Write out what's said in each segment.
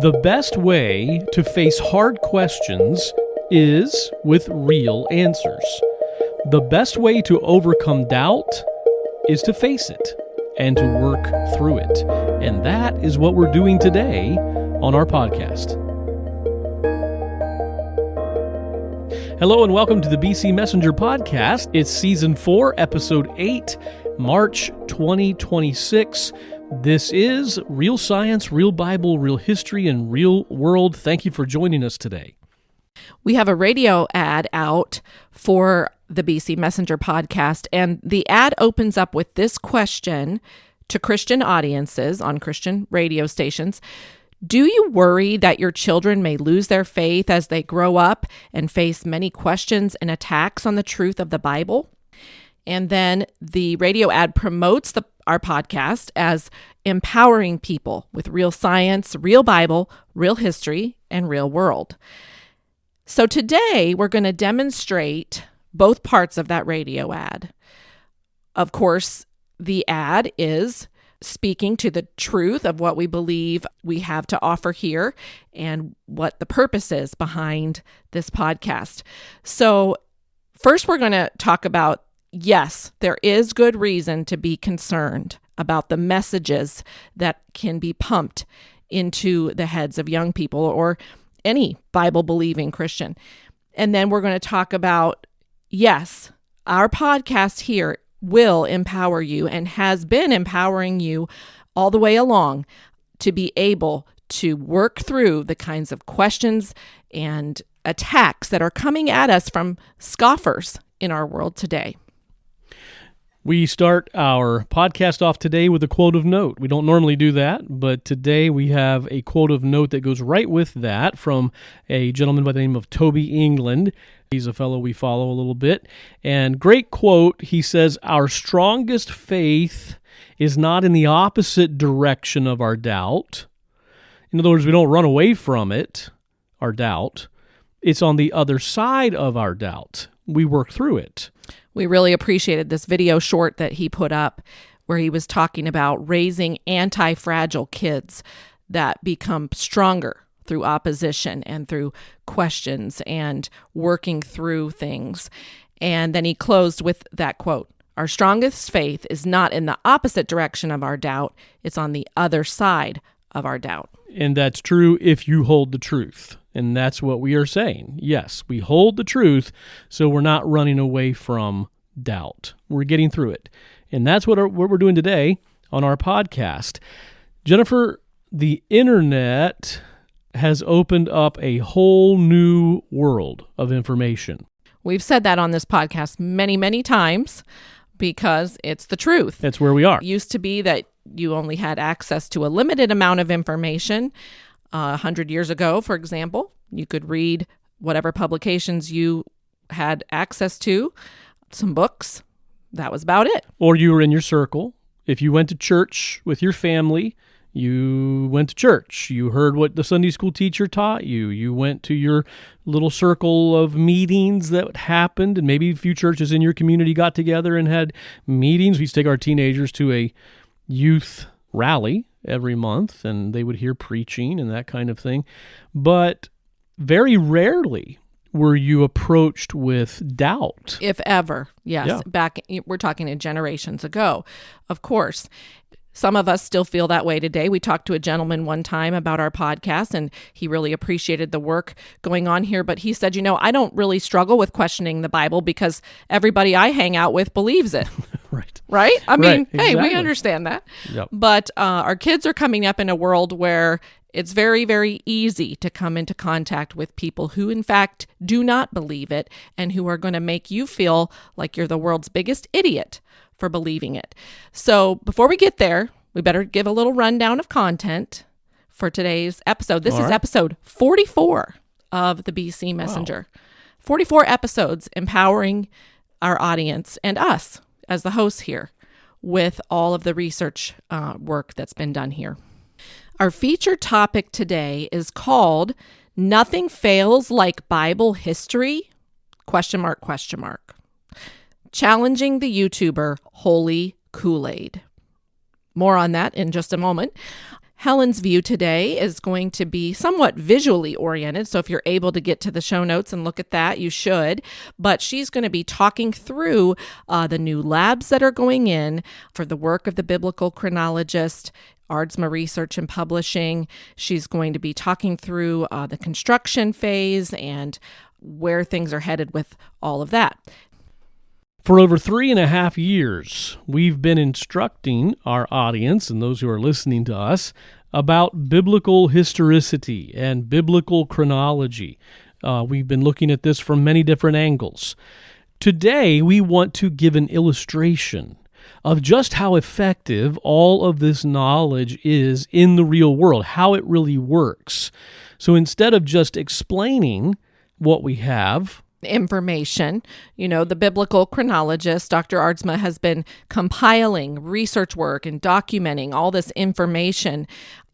The best way to face hard questions is with real answers. The best way to overcome doubt is to face it and to work through it. And that is what we're doing today on our podcast. Hello and welcome to the BC Messenger Podcast. It's Season 4, Episode 8, March 2026. This is Real Science, Real Bible, Real History, and Real World. Thank you for joining us today. We have a radio ad out for the BC Messenger Podcast, and the ad opens up with this question to Christian audiences on Christian radio stations. Do you worry that your children may lose their faith as they grow up and face many questions and attacks on the truth of the Bible? And then the radio ad promotes our podcast as empowering people with real science, real Bible, real history, and real world. So today we're going to demonstrate both parts of that radio ad. Of course, the ad is speaking to the truth of what we believe we have to offer here and what the purpose is behind this podcast. So first we're going to talk about, yes, there is good reason to be concerned about the messages that can be pumped into the heads of young people or any Bible-believing Christian. And then we're going to talk about, yes, our podcast here will empower you and has been empowering you all the way along to be able to work through the kinds of questions and attacks that are coming at us from scoffers in our world today. We start our podcast off today with a quote of note. We don't normally do that, but today we have a quote of note that goes right with that from a gentleman by the name of Toby England. He's a fellow we follow a little bit. And great quote, he says, "Our strongest faith is not in the opposite direction of our doubt." In other words, we don't run away from it, our doubt. It's on the other side of our doubt. We work through it. We really appreciated this video short that he put up where he was talking about raising anti-fragile kids that become stronger through opposition and through questions and working through things. And then he closed with that quote, "Our strongest faith is not in the opposite direction of our doubt. It's on the other side of our doubt." And that's true if you hold the truth. And that's what we are saying. Yes, we hold the truth, so we're not running away from doubt. We're getting through it. And that's what we're doing today on our podcast. Jennifer, the internet has opened up a whole new world of information. We've said that on this podcast many, many times because it's the truth. That's where we are. It used to be that you only had access to a limited amount of information. 100 years ago, for example, you could read whatever publications you had access to, some books. That was about it. Or you were in your circle. If you went to church with your family, you went to church. You heard what the Sunday school teacher taught you. You went to your little circle of meetings that happened, and maybe a few churches in your community got together and had meetings. We used to take our teenagers to a youth rally every month, and they would hear preaching and that kind of thing. But very rarely were you approached with doubt. If ever, yes. Yeah. Back, we're talking in generations ago, of course. Some of us still feel that way today. We talked to a gentleman one time about our podcast, and he really appreciated the work going on here. But he said, I don't really struggle with questioning the Bible because everybody I hang out with believes it. Right? I mean, Right, hey, we exactly. understand that. Yep. But our kids are coming up in a world where it's very, very easy to come into contact with people who, in fact, do not believe it and who are going to make you feel like you're the world's biggest idiot for believing it. So before we get there, we better give a little rundown of content for today's episode. This is episode 44 of the BC Messenger. Wow. 44 episodes empowering our audience and us as the hosts here with all of the research work that's been done here. Our featured topic today is called "Nothing Fails Like Bible History?" ? Challenging the YouTuber Holy Koolaid. More on that in just a moment. Helen's view today is going to be somewhat visually oriented. So if you're able to get to the show notes and look at that, you should. But she's going to be talking through the new labs that are going in for the work of the biblical chronologist, Aardsma Research and Publishing. She's going to be talking through the construction phase and where things are headed with all of that. For over 3.5 years, we've been instructing our audience and those who are listening to us about biblical historicity and biblical chronology. We've been looking at this from many different angles. Today, we want to give an illustration of just how effective all of this knowledge is in the real world, how it really works. So instead of just explaining what we have, information, the biblical chronologist, Dr. Aardsma, has been compiling research work and documenting all this information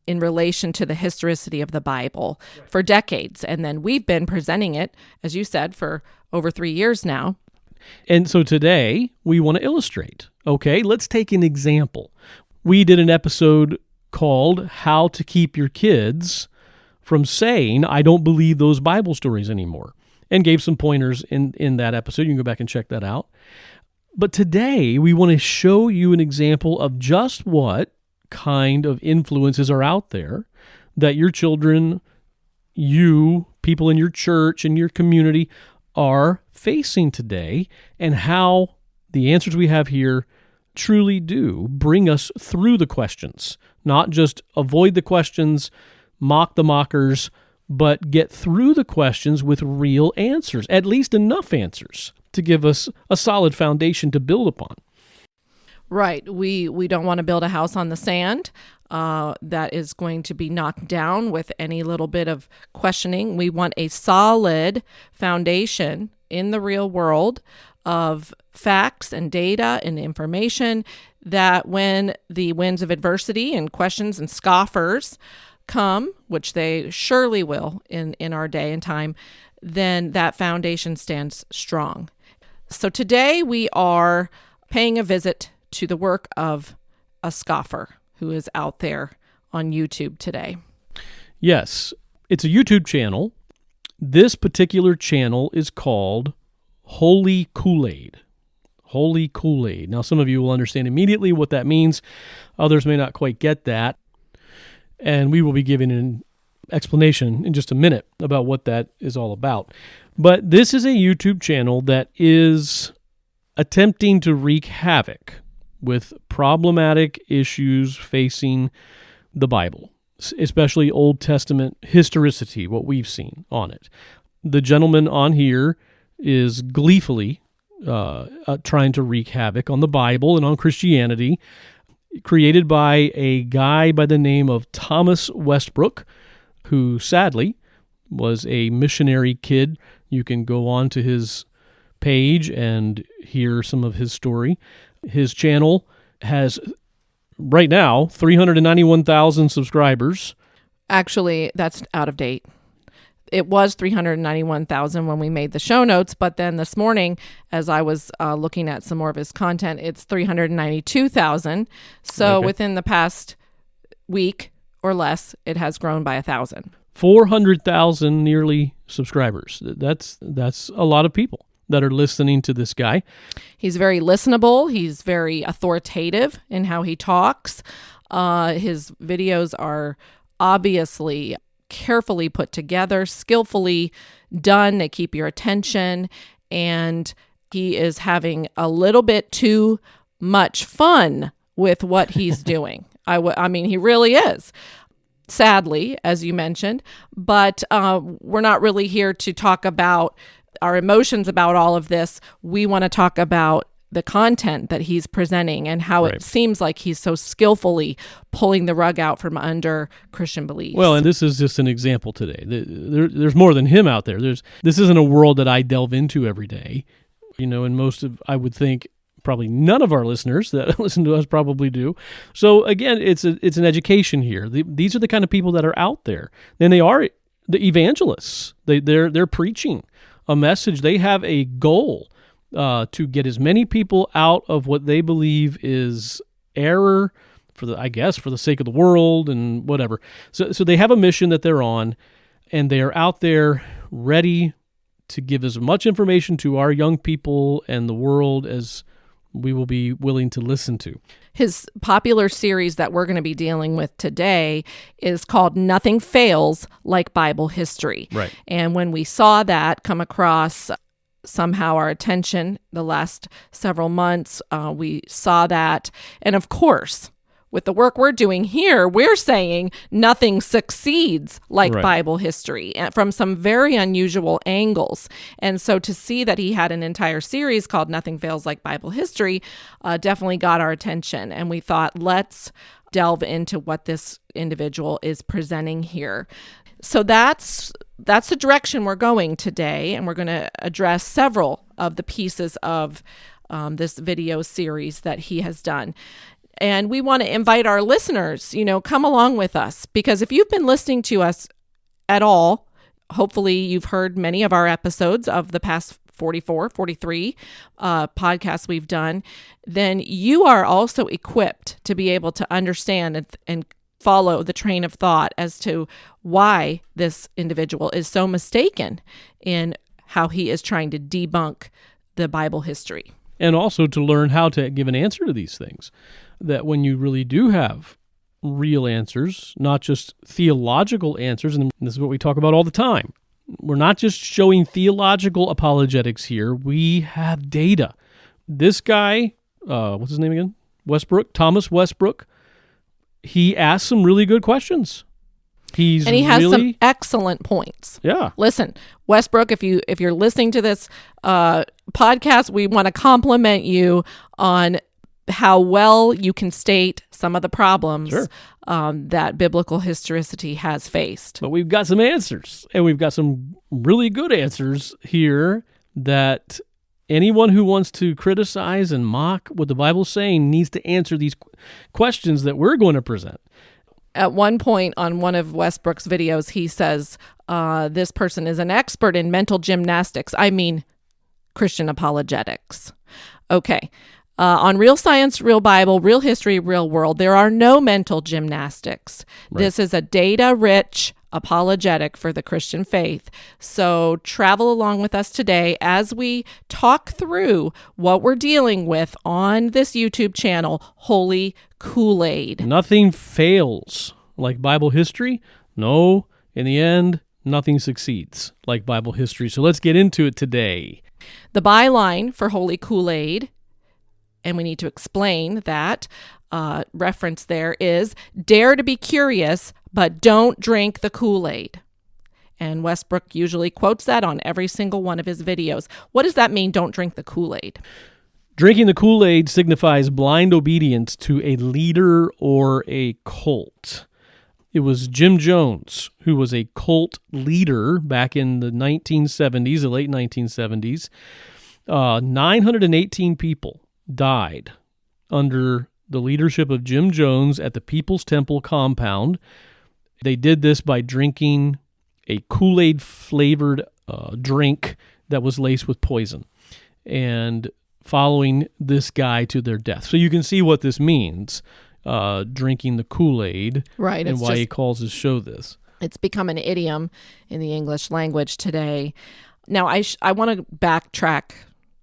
in relation to the historicity of the Bible for decades. And then we've been presenting it, as you said, for over 3 years now. And so today we want to illustrate. Okay, let's take an example. We did an episode called How to Keep Your Kids from Saying, I don't believe those Bible stories anymore, and gave some pointers in that episode. You can go back and check that out. But today, we want to show you an example of just what kind of influences are out there that your children, you, people in your church, and your community are facing today, and how the answers we have here truly do bring us through the questions, not just avoid the questions, mock the mockers, but get through the questions with real answers, at least enough answers to give us a solid foundation to build upon. Right. We don't want to build a house on the sand that is going to be knocked down with any little bit of questioning. We want a solid foundation in the real world of facts and data and information that when the winds of adversity and questions and scoffers come, which they surely will in our day and time, then that foundation stands strong. So today we are paying a visit to the work of a scoffer who is out there on YouTube today. Yes, it's a YouTube channel. This particular channel is called Holy Koolaid. Holy Koolaid. Now, some of you will understand immediately what that means. Others may not quite get that. And we will be giving an explanation in just a minute about what that is all about. But this is a YouTube channel that is attempting to wreak havoc with problematic issues facing the Bible, especially Old Testament historicity, what we've seen on it. The gentleman on here is gleefully trying to wreak havoc on the Bible and on Christianity, created by a guy by the name of Thomas Westbrook, who sadly was a missionary kid. You can go on to his page and hear some of his story. His channel has, right now, 391,000 subscribers. Actually, that's out of date. It was 391,000 when we made the show notes, but then this morning, as I was looking at some more of his content, it's 392,000. So Okay. Within the past week or less, it has grown by 1,000. 400,000 nearly subscribers. That's a lot of people that are listening to this guy. He's very listenable. He's very authoritative in how he talks. His videos are obviously carefully put together, skillfully done. They keep your attention, and he is having a little bit too much fun with what he's doing. I mean, he really is. Sadly, as you mentioned, but we're not really here to talk about our emotions about all of this. We want to talk about the content that he's presenting and how Right. It seems like he's so skillfully pulling the rug out from under Christian beliefs. Well, and this is just an example today. There's more than him out there. This isn't a world that I delve into every day, and most of, I would think, probably none of our listeners that listen to us probably do. So again, it's an education here. These are the kind of people that are out there, and they are the evangelists. They're preaching a message. They have a goal to get as many people out of what they believe is error, for the sake of the world and whatever. So they have a mission that they're on, and they are out there ready to give as much information to our young people and the world as we will be willing to listen to. His popular series that we're going to be dealing with today is called Nothing Fails Like Bible History. Right. And when we saw that come across somehow our attention the last several months, we saw that. And of course, with the work we're doing here, we're saying nothing succeeds like Right. Bible history from some very unusual angles. And so to see that he had an entire series called Nothing Fails Like Bible History definitely got our attention. And we thought, let's delve into what this individual is presenting here. So that's the direction we're going today. And we're going to address several of the pieces of this video series that he has done. And we want to invite our listeners, come along with us, because if you've been listening to us at all, hopefully you've heard many of our episodes of the past 43 podcasts we've done, then you are also equipped to be able to understand and follow the train of thought as to why this individual is so mistaken in how he is trying to debunk the Bible history. And also to learn how to give an answer to these things. That when you really do have real answers, not just theological answers, and this is what we talk about all the time. We're not just showing theological apologetics here. We have data. This guy, what's his name again? Thomas Westbrook, he asked some really good questions. He has some excellent points. Yeah. Listen, Westbrook, if you're listening to this podcast, we want to compliment you on how well you can state some of the problems that biblical historicity has faced. But we've got some answers, and we've got some really good answers here that anyone who wants to criticize and mock what the Bible's saying needs to answer these questions that we're going to present. At one point on one of Westbrook's videos, he says, this person is an expert in mental gymnastics. I mean, Christian apologetics. Okay. On Real Science, Real Bible, Real History, Real World, there are no mental gymnastics. Right. This is a data-rich apologetic for the Christian faith. So travel along with us today as we talk through what we're dealing with on this YouTube channel, Holy Koolaid. Nothing fails like Bible history. No, in the end, nothing succeeds like Bible history. So let's get into it today. The byline for Holy Koolaid, and we need to explain that reference there, is dare to be curious, but don't drink the Kool-Aid. And Westbrook usually quotes that on every single one of his videos. What does that mean, don't drink the Kool-Aid? Drinking the Kool-Aid signifies blind obedience to a leader or a cult. It was Jim Jones, who was a cult leader back in the 1970s, the late 1970s. 918 people died under the leadership of Jim Jones at the People's Temple compound. They did this by drinking a Kool-Aid flavored drink that was laced with poison and following this guy to their death. So you can see what this means, drinking the Kool-Aid, right, and why he calls his show this. It's become an idiom in the English language today. Now, I want to backtrack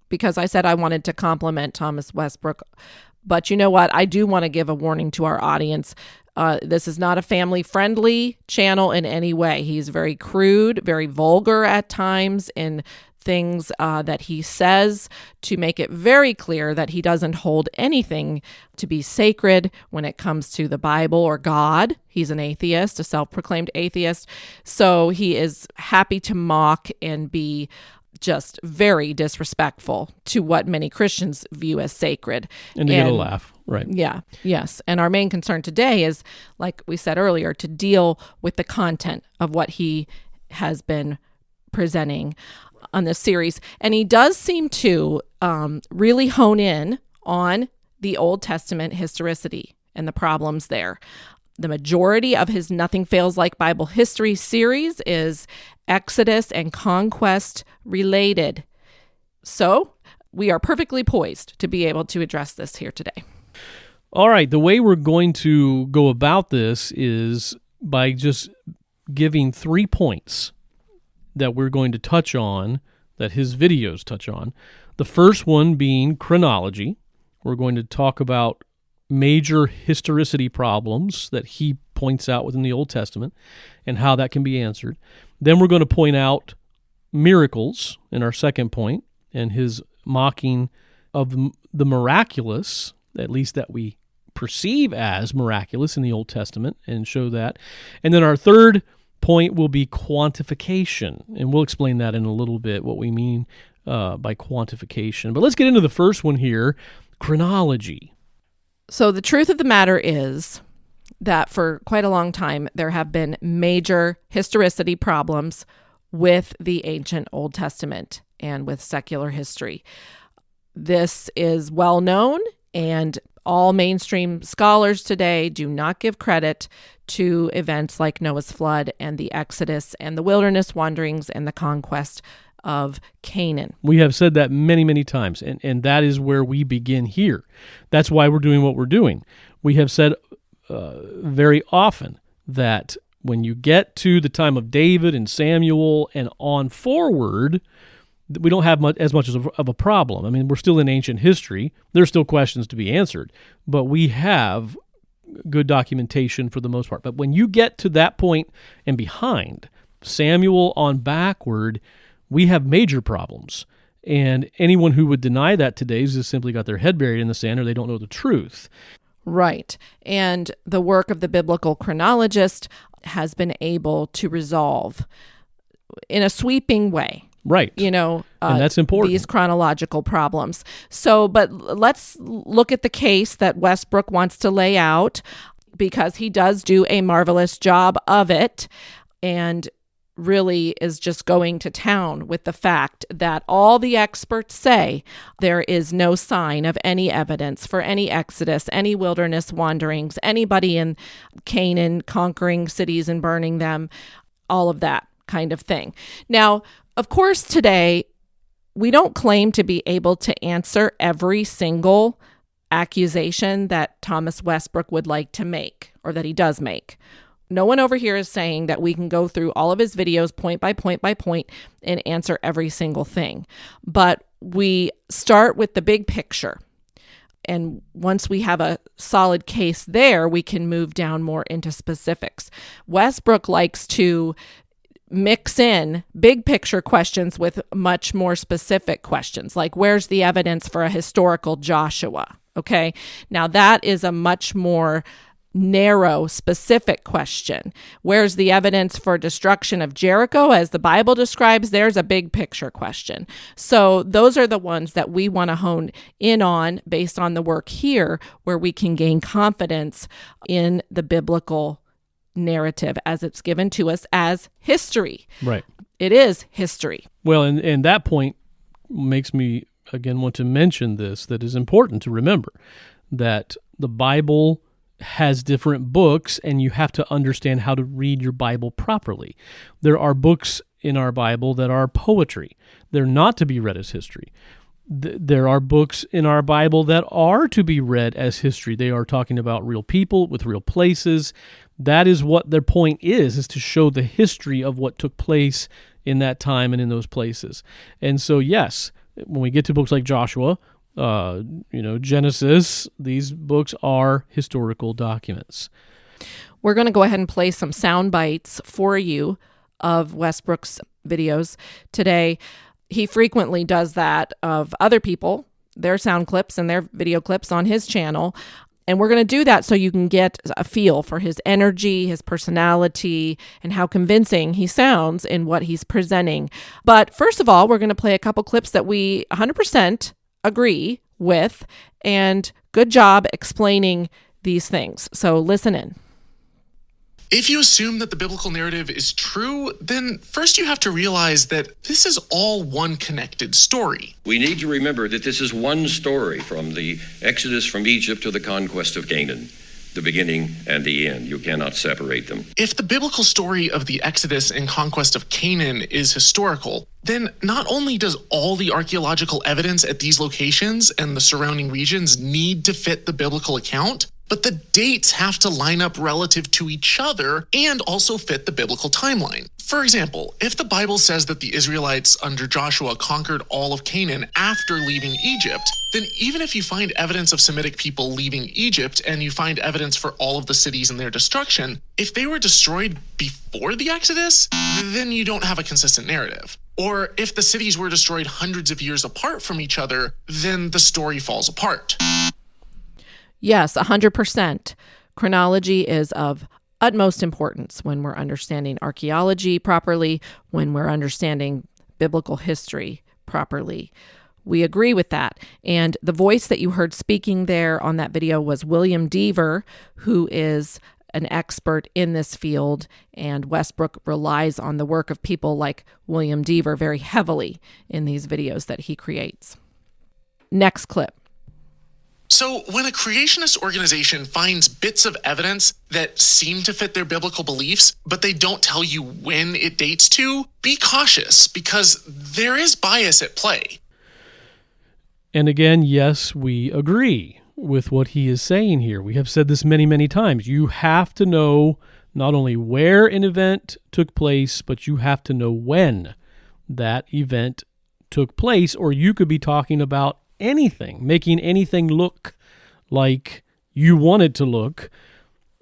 because I said I wanted to compliment Thomas Westbrook. But you know what? I do want to give a warning to our audience. This is not a family-friendly channel in any way. He's very crude, very vulgar at times in things that he says, to make it very clear that he doesn't hold anything to be sacred when it comes to the Bible or God. He's an atheist, a self-proclaimed atheist. So he is happy to mock and be just very disrespectful to what many Christians view as sacred. And to get a laugh, right? Yeah, yes. And our main concern today is, like we said earlier, to deal with the content of what he has been presenting on this series. And he does seem to really hone in on the Old Testament historicity and the problems there. The majority of his Nothing Fails Like Bible History series is Exodus and conquest related. So we are perfectly poised to be able to address this here today. All right, the way we're going to go about this is by just giving 3 points that we're going to touch on, that his videos touch on. The first one being chronology. We're going to talk about major historicity problems that he points out within the Old Testament and how that can be answered. Then we're going to point out miracles in our second point and his mocking of the miraculous, at least that we perceive as miraculous in the Old Testament, and show that. And then our third point will be quantification, and we'll explain that in a little bit, what we mean by quantification. But let's get into the first one here, chronology. So the truth of the matter is that for quite a long time, there have been major historicity problems with the ancient Old Testament and with secular history. This is well known, and all mainstream scholars today do not give credit to events like Noah's flood and the Exodus and the wilderness wanderings and the conquest of Canaan. We have said that many, many times, and that is where we begin here. That's why we're doing what we're doing. We have said very often that when you get to the time of David and Samuel and on forward, we don't have as much of a problem. I mean, we're still in ancient history. There's still questions to be answered, but we have good documentation for the most part. But when you get to that point and behind, Samuel on backward, we have major problems. And anyone who would deny that today has just simply got their head buried in the sand, or they don't know the truth. Right. And the work of the biblical chronologist has been able to resolve in a sweeping way. Right. And that's important. These chronological problems. So, but let's look at the case that Westbrook wants to lay out, because he does do a marvelous job of it, and really is just going to town with the fact that all the experts say there is no sign of any evidence for any exodus, any wilderness wanderings, anybody in Canaan conquering cities and burning them, all of that kind of thing. Now, of course, today, we don't claim to be able to answer every single accusation that Thomas Westbrook would like to make, or that he does make. No one over here is saying that we can go through all of his videos point by point by point and answer every single thing. But we start with the big picture. And once we have a solid case there, we can move down more into specifics. Westbrook likes to mix in big picture questions with much more specific questions, like where's the evidence for a historical Joshua? Okay. Now that is a much more narrow, specific question. Where's the evidence for destruction of Jericho as the Bible describes? There's a big picture question. So those are the ones that we want to hone in on based on the work here, where we can gain confidence in the biblical narrative as it's given to us as history. Right. It is history. Well, and that point makes me, again, want to mention this, that is important to remember, that the Bible has different books, and you have to understand how to read your Bible properly. There are books in our Bible that are poetry. They're not to be read as history. There are books in our Bible that are to be read as history. They are talking about real people with real places. That is what their point is to show the history of what took place in that time and in those places. And so, yes, when we get to books like Joshua, Genesis, these books are historical documents. We're going to go ahead and play some sound bites for you of Westbrook's videos today. He frequently does that of other people, their sound clips and their video clips on his channel. And we're going to do that so you can get a feel for his energy, his personality, and how convincing he sounds in what he's presenting. But first of all, we're going to play a couple clips that we 100% agree with, and good job explaining these things. So listen in. If you assume that the biblical narrative is true, then first you have to realize that this is all one connected story. We need to remember that this is one story, from the Exodus from Egypt to the conquest of Canaan. the beginning and the end. You cannot separate them. If the biblical story of the Exodus and conquest of Canaan is historical, then not only does all the archaeological evidence at these locations and the surrounding regions need to fit the biblical account, but the dates have to line up relative to each other and also fit the biblical timeline. For example, if the Bible says that the Israelites under Joshua conquered all of Canaan after leaving Egypt, then even if you find evidence of Semitic people leaving Egypt and you find evidence for all of the cities and their destruction, if they were destroyed before the Exodus, then you don't have a consistent narrative. Or if the cities were destroyed hundreds of years apart from each other, then the story falls apart. Yes, 100%. Chronology is of utmost importance when we're understanding archaeology properly, when we're understanding biblical history properly. We agree with that. And the voice that you heard speaking there on that video was William Deaver, who is an expert in this field, and Westbrook relies on the work of people like William Deaver very heavily in these videos that he creates. Next clip. So when a creationist organization finds bits of evidence that seem to fit their biblical beliefs, but they don't tell you when it dates to, be cautious because there is bias at play. And again, yes, we agree with what he is saying here. We have said this many, many times. You have to know not only where an event took place, but you have to know when that event took place, or you could be talking about anything, making anything look like you want it to look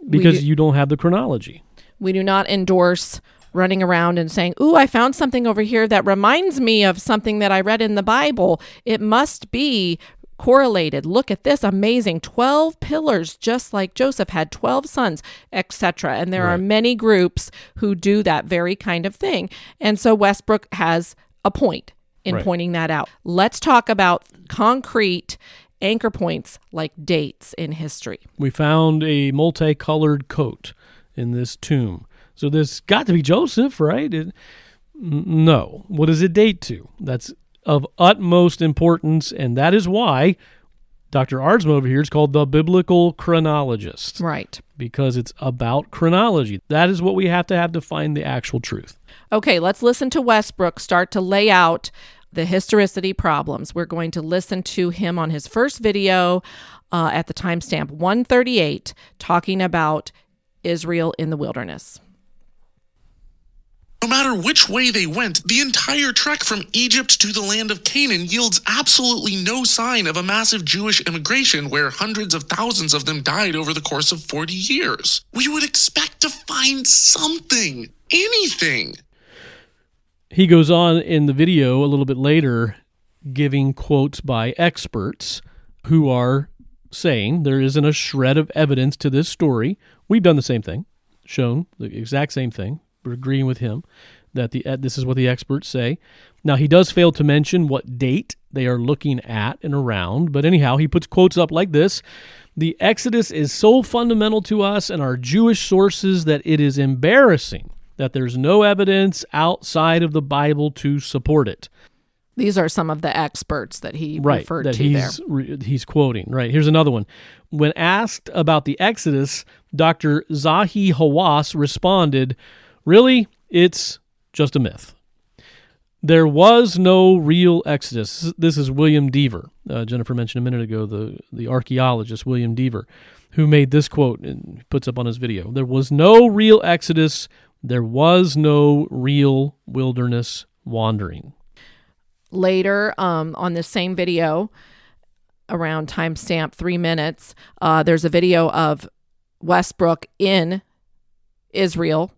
because you don't have the chronology. We do not endorse running around and saying, "Ooh, I found something over here that reminds me of something that I read in the Bible. It must be correlated. Look at this, amazing 12 pillars, just like Joseph had 12 sons," etc. And there are many groups who do that very kind of thing. And so Westbrook has a point in pointing that out. Let's talk about concrete anchor points like dates in history. We found a multicolored coat in this tomb. So this got to be Joseph, right? No. What does it date to? That's of utmost importance, and that is why Dr. Ardsma over here is called the biblical chronologist. Right. Because it's about chronology. That is what we have to find the actual truth. Okay, let's listen to Westbrook start to lay out the historicity problems. We're going to listen to him on his first video at the timestamp 138, talking about Israel in the wilderness. No matter which way they went, the entire trek from Egypt to the land of Canaan yields absolutely no sign of a massive Jewish immigration where hundreds of thousands of them died over the course of 40 years. We would expect to find something, anything. He goes on in the video a little bit later, giving quotes by experts who are saying there isn't a shred of evidence to this story. We've done the same thing, shown the exact same thing. We're agreeing with him that this is what the experts say. Now, he does fail to mention what date they are looking at and around, but anyhow, he puts quotes up like this: "The Exodus is so fundamental to us and our Jewish sources that it is embarrassing that there's no evidence outside of the Bible to support it." These are some of the experts that he referred to there. He's quoting. Right. Here's another one. When asked about the Exodus, Dr. Zahi Hawass responded, "Really, it's just a myth. There was no real Exodus." This is William Deaver. Jennifer mentioned a minute ago the archaeologist William Deaver, who made this quote and puts up on his video. "There was no real Exodus. There was no real wilderness wandering." Later, on this same video, around timestamp 3 minutes, there's a video of Westbrook in Israel,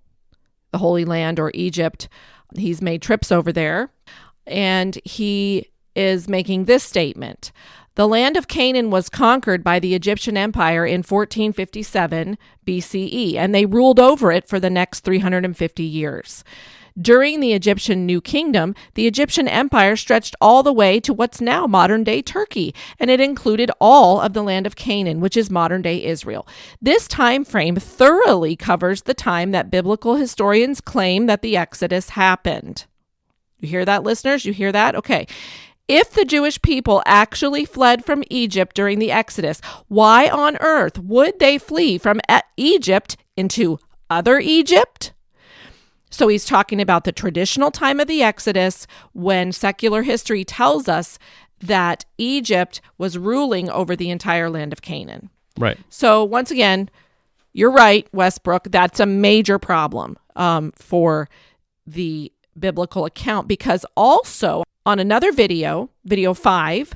the Holy Land, or Egypt. He's made trips over there, and he is making this statement: "The land of Canaan was conquered by the Egyptian Empire in 1457 BCE, and they ruled over it for the next 350 years. During the Egyptian New Kingdom, the Egyptian Empire stretched all the way to what's now modern-day Turkey, and it included all of the land of Canaan, which is modern-day Israel. This time frame thoroughly covers the time that biblical historians claim that the Exodus happened." You hear that, listeners? You hear that? Okay. If the Jewish people actually fled from Egypt during the Exodus, why on earth would they flee from Egypt into other Egypt? So he's talking about the traditional time of the Exodus when secular history tells us that Egypt was ruling over the entire land of Canaan. Right. So once again, you're right, Westbrook. That's a major problem for the biblical account, because also on another video 5,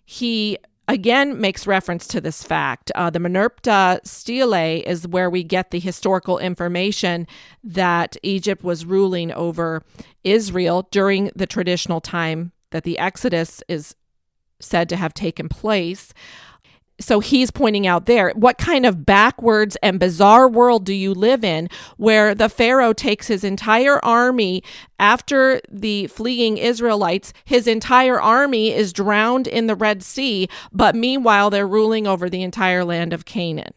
he again makes reference to this fact. The Menurpta Stele is where we get the historical information that Egypt was ruling over Israel during the traditional time that the Exodus is said to have taken place. So he's pointing out there, what kind of backwards and bizarre world do you live in where the Pharaoh takes his entire army after the fleeing Israelites, his entire army is drowned in the Red Sea, but meanwhile they're ruling over the entire land of Canaan.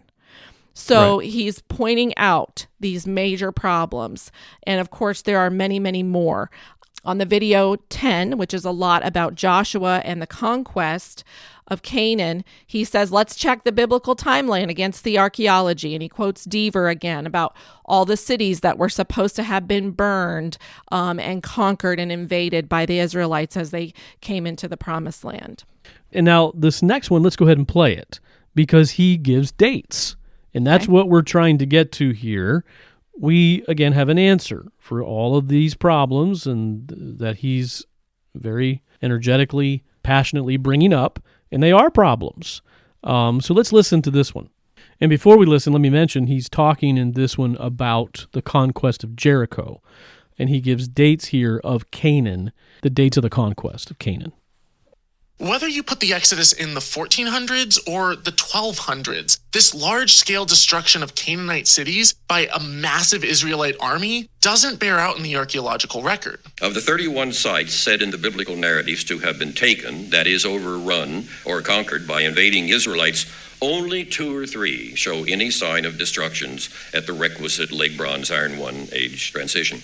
So he's pointing out these major problems. And of course, there are many, many more. On the video 10, which is a lot about Joshua and the conquest of Canaan, he says, let's check the biblical timeline against the archaeology. And he quotes Deaver again about all the cities that were supposed to have been burned and conquered and invaded by the Israelites as they came into the promised land. And now this next one, let's go ahead and play it, because he gives dates. And that's what we're trying to get to here. We, again, have an answer for all of these problems and that he's very energetically, passionately bringing up, and they are problems. So let's listen to this one. And before we listen, let me mention he's talking in this one about the conquest of Jericho, and he gives dates here of Canaan, the dates of the conquest of Canaan. Whether you put the Exodus in the 1400s or the 1200s, this large-scale destruction of Canaanite cities by a massive Israelite army doesn't bear out in the archaeological record. Of the 31 sites said in the biblical narratives to have been taken, that is, overrun or conquered by invading Israelites, only 2 or 3 show any sign of destructions at the requisite Lake Bronze Iron One age transition.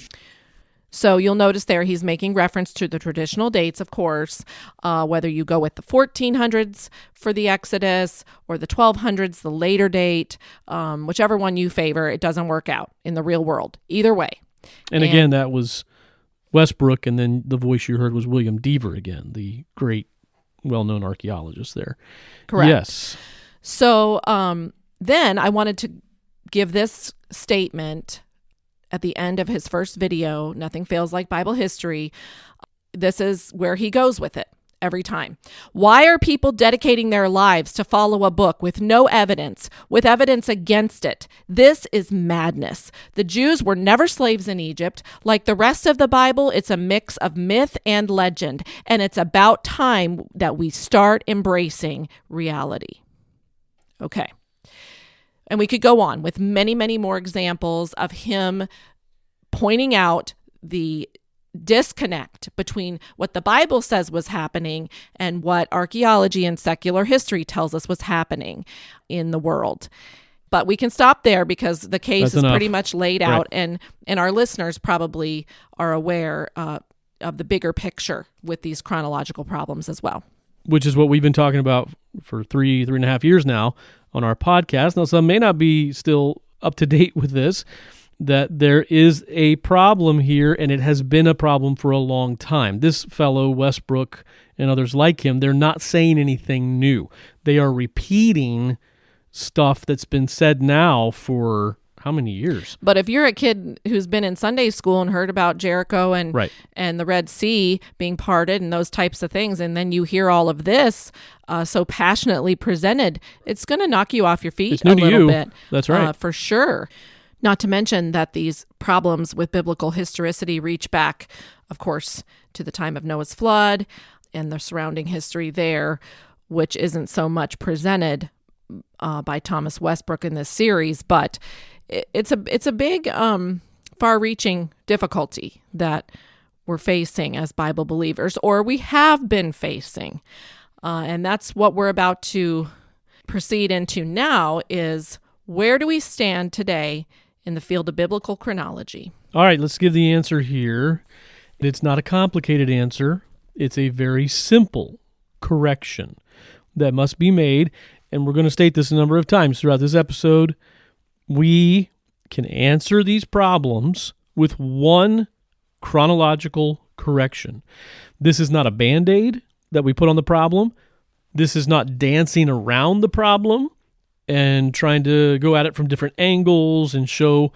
So you'll notice there he's making reference to the traditional dates, of course, whether you go with the 1400s for the Exodus or the 1200s, the later date, whichever one you favor, it doesn't work out in the real world. Either way. And again, that was Westbrook, and then the voice you heard was William Deaver again, the great, well-known archaeologist there. Correct. Yes. So then I wanted to give this statement at the end of his first video, Nothing Fails Like Bible History. This is where he goes with it every time. Why are people dedicating their lives to follow a book with no evidence, with evidence against it? This is madness. The Jews were never slaves in Egypt. Like the rest of the Bible, it's a mix of myth and legend, and it's about time that we start embracing reality. Okay. And we could go on with many, many more examples of him pointing out the disconnect between what the Bible says was happening and what archaeology and secular history tells us was happening in the world. But we can stop there because the case is pretty much laid out, and our listeners probably are aware of the bigger picture with these chronological problems as well. Which is what we've been talking about for 3.5 years now on our podcast. Now, some may not be still up to date with this, that there is a problem here, and it has been a problem for a long time. This fellow, Westbrook, and others like him, they're not saying anything new. They are repeating stuff that's been said now for how many years? But if you're a kid who's been in Sunday school and heard about Jericho and the Red Sea being parted and those types of things, and then you hear all of this so passionately presented, it's going to knock you off your feet a little bit. That's right. For sure. Not to mention that these problems with biblical historicity reach back, of course, to the time of Noah's flood and the surrounding history there, which isn't so much presented by Thomas Westbrook in this series, but it's a big, far-reaching difficulty that we're facing as Bible believers, or we have been facing. And that's what we're about to proceed into now is, where do we stand today in the field of biblical chronology? All right, let's give the answer here. It's not a complicated answer. It's a very simple correction that must be made, and we're going to state this a number of times throughout this episode. We can answer these problems with one chronological correction. This is not a Band-Aid that we put on the problem. This is not dancing around the problem and trying to go at it from different angles and show,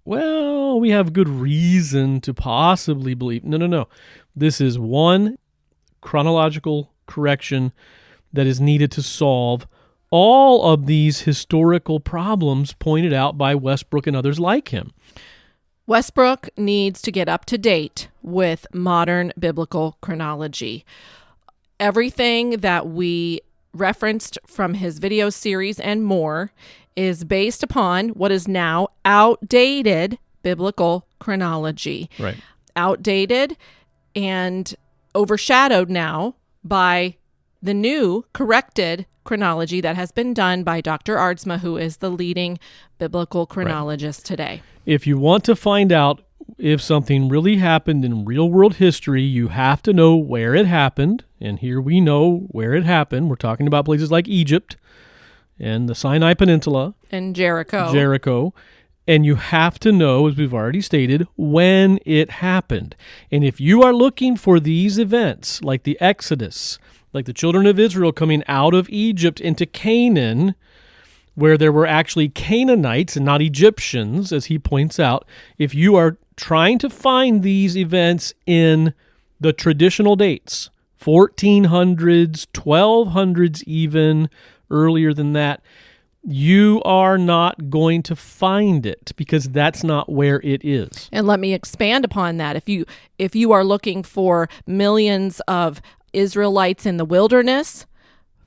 well, we have good reason to possibly believe. No. This is one chronological correction that is needed to solve all of these historical problems pointed out by Westbrook and others like him. Westbrook needs to get up to date with modern biblical chronology. Everything that we referenced from his video series and more is based upon what is now outdated biblical chronology. Right. Outdated and overshadowed now by the new corrected chronology that has been done by Dr. Aardsma, who is the leading biblical chronologist today. If you want to find out if something really happened in real-world history, you have to know where it happened. And here we know where it happened. We're talking about places like Egypt and the Sinai Peninsula. And Jericho. And you have to know, as we've already stated, when it happened. And if you are looking for these events, like the Exodus, like the children of Israel coming out of Egypt into Canaan, where there were actually Canaanites and not Egyptians, as he points out, if you are trying to find these events in the traditional dates, 1400s, 1200s even, earlier than that, you are not going to find it because that's not where it is. And let me expand upon that. If you are looking for millions of Israelites in the wilderness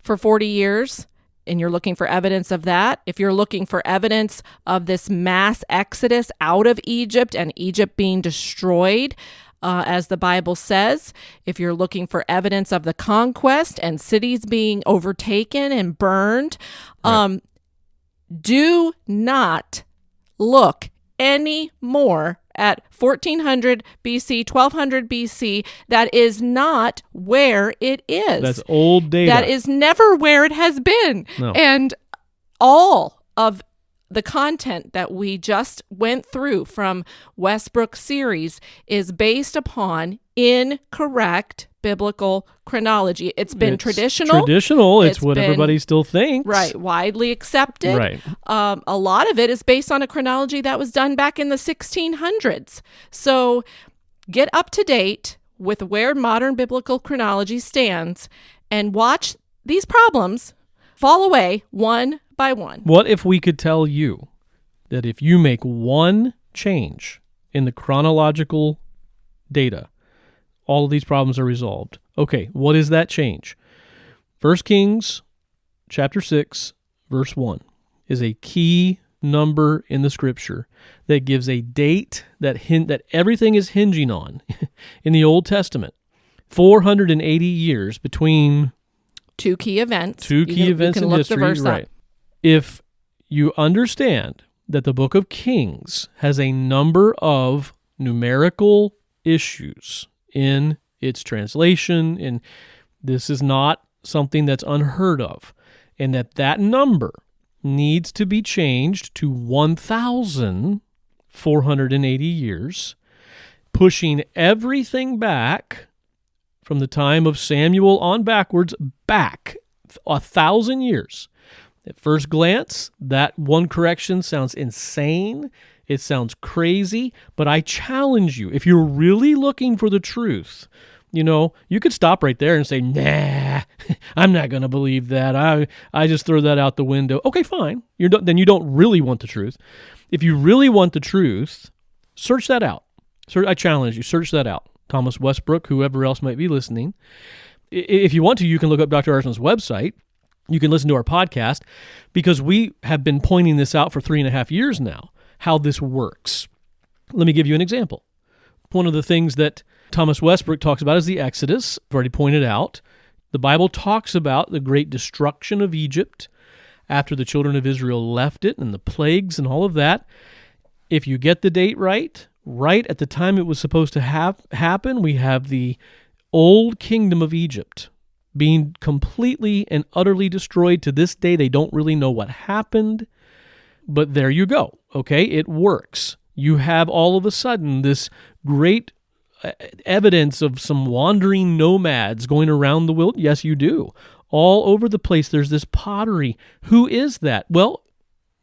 for 40 years, and you're looking for evidence of that, if you're looking for evidence of this mass exodus out of Egypt and Egypt being destroyed, as the Bible says, if you're looking for evidence of the conquest and cities being overtaken and burned, Right. Do not look any more at 1400 BC, 1200 BC. That is not where it is. That's old data. That is never where it has been. No. And all of the content that we just went through from Westbrook's series is based upon incorrect biblical chronology. It's been traditional. It's what everybody still thinks. Right, widely accepted. Right. A lot of it is based on a chronology that was done back in the 1600s. So get up to date with where modern biblical chronology stands and watch these problems fall away one by one. What if we could tell you that if you make one change in the chronological data, all of these problems are resolved? Okay, what is that change? 1 Kings chapter 6, verse 1 is a key number in the scripture that gives a date that everything is hinging on in the Old Testament. 480 years between two key events. In history. The verse right. up. If you understand that the book of Kings has a number of numerical issues in its translation, and this is not something that's unheard of, and that number needs to be changed to 1,480 years, pushing everything back from the time of Samuel on backwards, back 1,000 years. At first glance, that one correction sounds insane. It sounds crazy, but I challenge you, if you're really looking for the truth, you could stop right there and say, nah, I'm not going to believe that. I just throw that out the window. Okay, fine. Then you don't really want the truth. If you really want the truth, search that out. I challenge you, search that out. Thomas Westbrook, whoever else might be listening. If you want to, you can look up Dr. Aardsma's website. You can listen to our podcast because we have been pointing this out for 3.5 years now, how this works. Let me give you an example. One of the things that Thomas Westbrook talks about is the Exodus. I've already pointed out. The Bible talks about the great destruction of Egypt after the children of Israel left it and the plagues and all of that. If you get the date right at the time it was supposed to happen, we have the old kingdom of Egypt being completely and utterly destroyed. To this day, they don't really know what happened, but there you go. Okay, it works. You have all of a sudden this great evidence of some wandering nomads going around the wilderness. Yes, you do. All over the place, there's this pottery. Who is that? Well,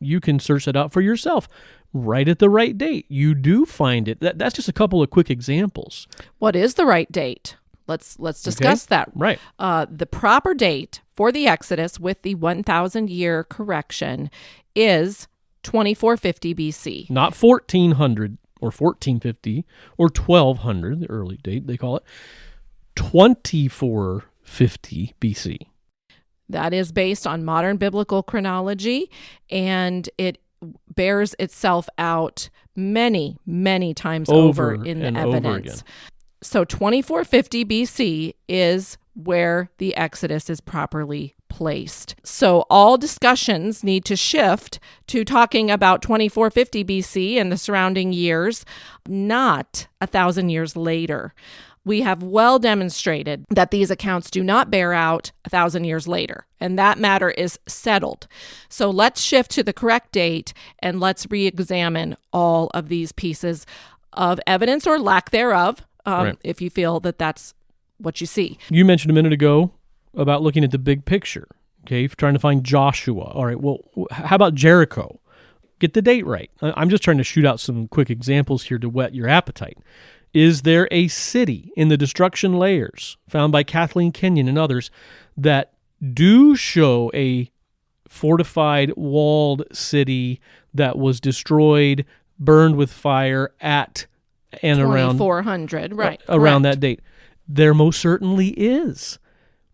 you can search that out for yourself. Right at the right date, you do find it. That's just a couple of quick examples. What is the right date? Let's discuss that. Right. The proper date for the Exodus with the 1,000-year correction is 2450 BC. Not 1400 or 1450 or 1200, the early date they call it. 2450 BC. That is based on modern biblical chronology, and it bears itself out many, many times over in the evidence. So 2450 BC is where the Exodus is properly placed. So all discussions need to shift to talking about 2450 BC and the surrounding years, not 1,000 years later. We have well demonstrated that these accounts do not bear out 1,000 years later, and that matter is settled. So let's shift to the correct date, and let's re-examine all of these pieces of evidence or lack thereof, if you feel that that's what you see. You mentioned a minute ago about looking at the big picture, okay, trying to find Joshua. All right, well, how about Jericho? Get the date right. I'm just trying to shoot out some quick examples here to whet your appetite. Is there a city in the destruction layers found by Kathleen Kenyon and others that do show a fortified, walled city that was destroyed, burned with fire at and around 2400, right? Around correct. that date? There most certainly is.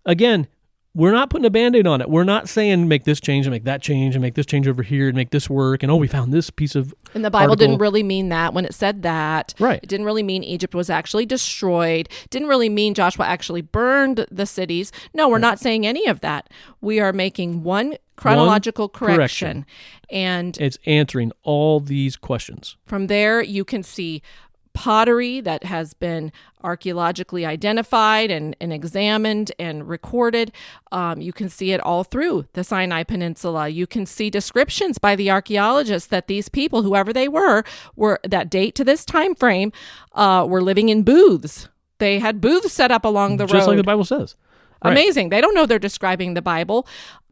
Again, we're not putting a Band-Aid on it. We're not saying make this change and make that change and make this change over here and make this work. And we found this piece of And the Bible article. didn't really mean that when it said that. Right. It didn't really mean Egypt was actually destroyed. Didn't really mean Joshua actually burned the cities. No, we're not saying any of that. We are making one chronological correction. And it's answering all these questions. from there, you can see pottery that has been archaeologically identified and examined and recorded. You can see it all through the Sinai Peninsula. You can see descriptions by the archaeologists that these people, whoever they were that date to this time frame, were living in booths. They had booths set up along the road. Just like the Bible says. Right. Amazing. They don't know they're describing the Bible.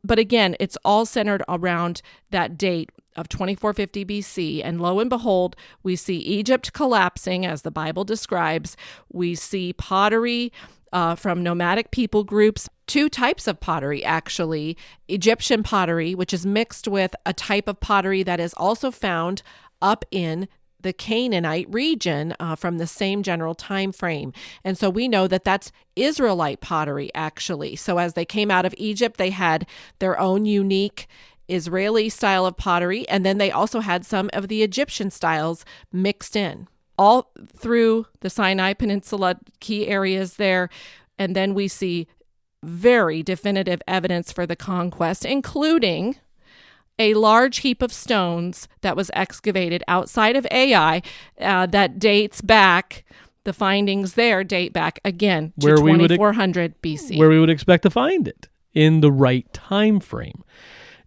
But again, it's all centered around that date of 2450 BC. And lo and behold, we see Egypt collapsing as the Bible describes. We see pottery from nomadic people groups, two types of pottery, actually. Egyptian pottery, which is mixed with a type of pottery that is also found up in the Canaanite region from the same general time frame. And so we know that that's Israelite pottery, actually. So as they came out of Egypt, they had their own unique Israeli style of pottery, and then they also had some of the Egyptian styles mixed in, all through the Sinai Peninsula, key areas there. And then we see very definitive evidence for the conquest, including a large heap of stones that was excavated outside of Ai that dates back, the findings there date back again to 2400 BC. Where we would expect to find it, in the right time frame.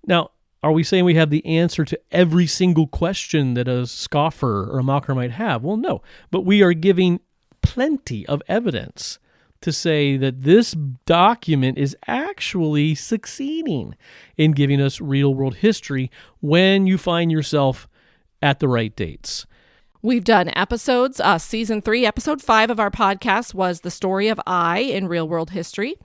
Now, are we saying we have the answer to every single question that a scoffer or a mocker might have? Well, no. But we are giving plenty of evidence to say that this document is actually succeeding in giving us real-world history when you find yourself at the right dates. We've done episodes. Season 3, episode 5 of our podcast was the story of Ai in real-world history.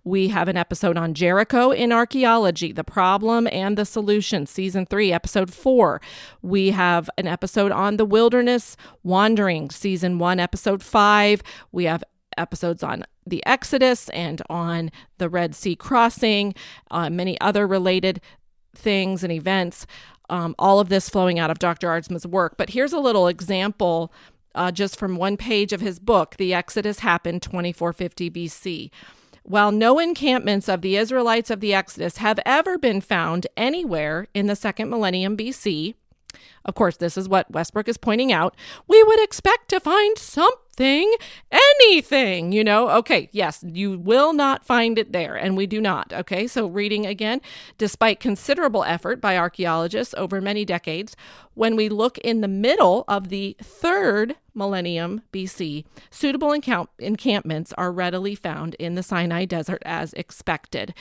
We have an episode on Jericho in archaeology, the problem and the solution, season 3, episode 4. We have an episode on the wilderness wandering, season 1, episode 5. We have episodes on the Exodus and on the Red Sea crossing, many other related things and events. All of this flowing out of Dr. Aardsma's work. But here's a little example just from one page of his book, The Exodus Happened 2450 BC. While no encampments of the Israelites of the Exodus have ever been found anywhere in the second millennium BC, of course, this is what Westbrook is pointing out, we would expect to find something anything, Okay, yes, you will not find it there, and we do not. Okay, so reading again, despite considerable effort by archaeologists over many decades, when we look in the middle of the 3rd millennium BC, suitable encampments are readily found in the Sinai Desert as expected.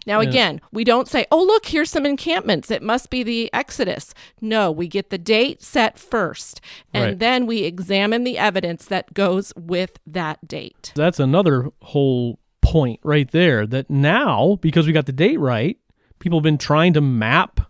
Now, again, we don't say, oh, look, here's some encampments. It must be the Exodus. No, we get the date set first, and then we examine the evidence that goes with that date. That's another whole point right there, that now, because we got the date right, people have been trying to map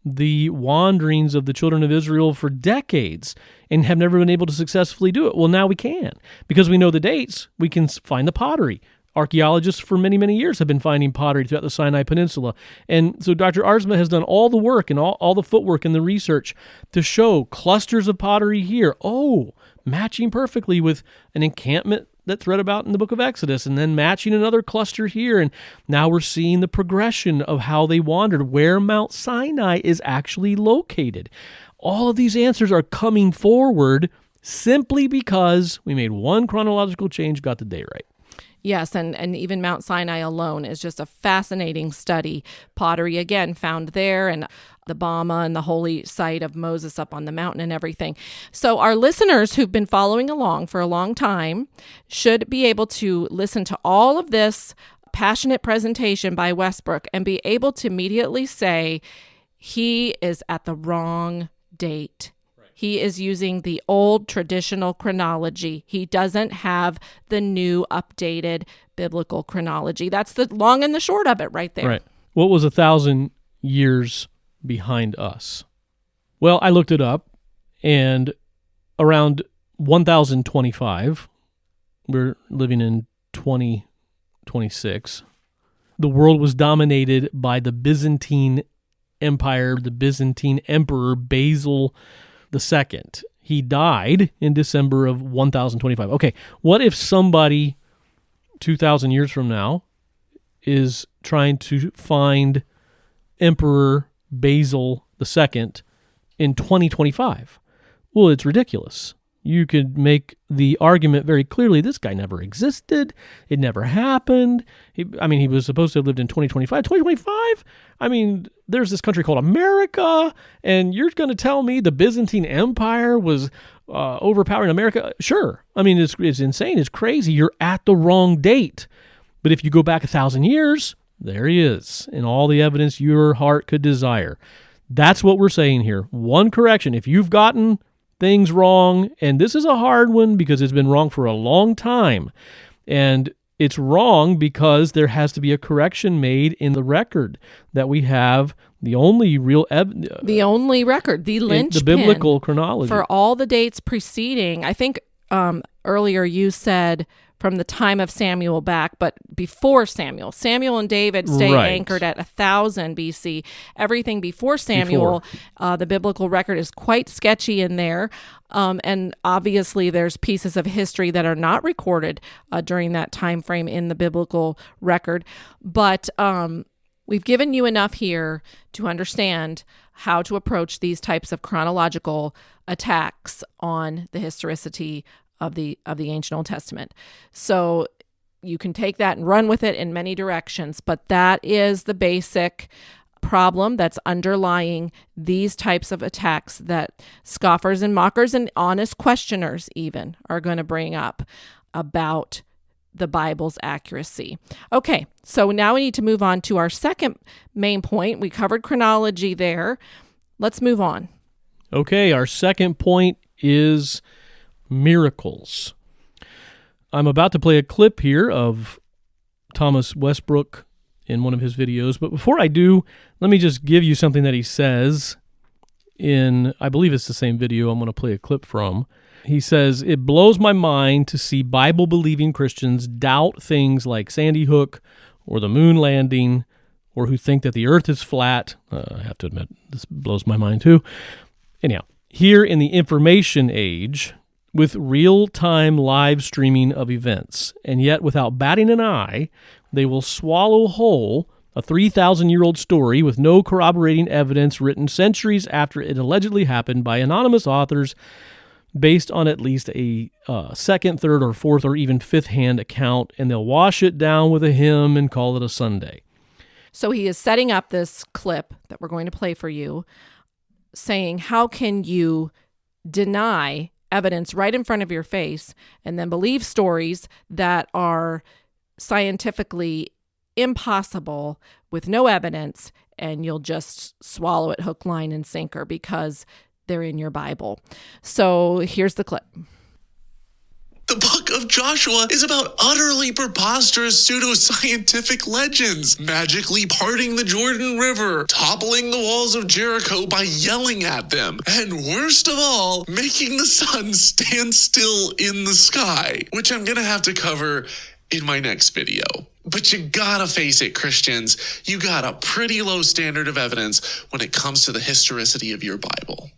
the wanderings of the children of Israel for decades and have never been able to successfully do it. Well, now we can. Because we know the dates, we can find the pottery. Archaeologists for many, many years have been finding pottery throughout the Sinai Peninsula. And so Dr. Arzma has done all the work and all the footwork and the research to show clusters of pottery here. Oh, matching perfectly with an encampment that's read about in the book of Exodus, and then matching another cluster here. And now we're seeing the progression of how they wandered, where Mount Sinai is actually located. All of these answers are coming forward simply because we made one chronological change, got the date right. Yes, and even Mount Sinai alone is just a fascinating study. Pottery, again, found there, and the Bama and the holy site of Moses up on the mountain and everything. So our listeners who've been following along for a long time should be able to listen to all of this passionate presentation by Westbrook and be able to immediately say, he is at the wrong date. He is using the old traditional chronology. He doesn't have the new updated biblical chronology. That's the long and the short of it right there. Right. What was 1,000 years behind us? Well, I looked it up, and around 1025, we're living in 2026, the world was dominated by the Byzantine Empire, the Byzantine Emperor Basil II. He died in December of 1025. Okay, what if somebody 2,000 years from now is trying to find Emperor Basil II in 2025? Well, it's ridiculous. You could make the argument very clearly, this guy never existed. It never happened. He was supposed to have lived in 2025. 2025? There's this country called America, and you're going to tell me the Byzantine Empire was overpowering America? Sure. It's insane. It's crazy. You're at the wrong date. But if you go back 1,000 years, there he is, and all the evidence your heart could desire. That's what we're saying here. One correction. If you've gotten things wrong, and this is a hard one because it's been wrong for a long time, and it's wrong because there has to be a correction made in the record that we have, the only real the only record, the linchpin, the biblical chronology for all the dates preceding. I think earlier you said from the time of Samuel back, but before Samuel. Samuel and David stay anchored at 1000 BC. Everything before Samuel, the biblical record is quite sketchy in there. And obviously there's pieces of history that are not recorded during that time frame in the biblical record. But we've given you enough here to understand how to approach these types of chronological attacks on the historicity of the ancient Old Testament. So you can take that and run with it in many directions, but that is the basic problem that's underlying these types of attacks that scoffers and mockers and honest questioners even are going to bring up about the Bible's accuracy. Okay, so now we need to move on to our second main point. We covered chronology there. Let's move on. Okay, our second point is miracles. I'm about to play a clip here of Thomas Westbrook in one of his videos, but before I do, let me just give you something that he says in, I believe it's the same video I'm going to play a clip from. He says, "It blows my mind to see Bible-believing Christians doubt things like Sandy Hook or the moon landing, or who think that the earth is flat." I have to admit, this blows my mind too. Anyhow, here in the information age, with real-time live streaming of events, and yet without batting an eye, they will swallow whole a 3,000-year-old story with no corroborating evidence written centuries after it allegedly happened by anonymous authors based on at least a second, third, or fourth, or even fifth-hand account, and they'll wash it down with a hymn and call it a Sunday. So he is setting up this clip that we're going to play for you, saying, how can you deny evidence right in front of your face and then believe stories that are scientifically impossible with no evidence, and you'll just swallow it hook, line, and sinker because they're in your Bible. So here's the clip. The book of Joshua is about utterly preposterous pseudoscientific legends, magically parting the Jordan River, toppling the walls of Jericho by yelling at them, and worst of all, making the sun stand still in the sky, which I'm gonna have to cover in my next video. But you gotta face it, Christians, you got a pretty low standard of evidence when it comes to the historicity of your Bible.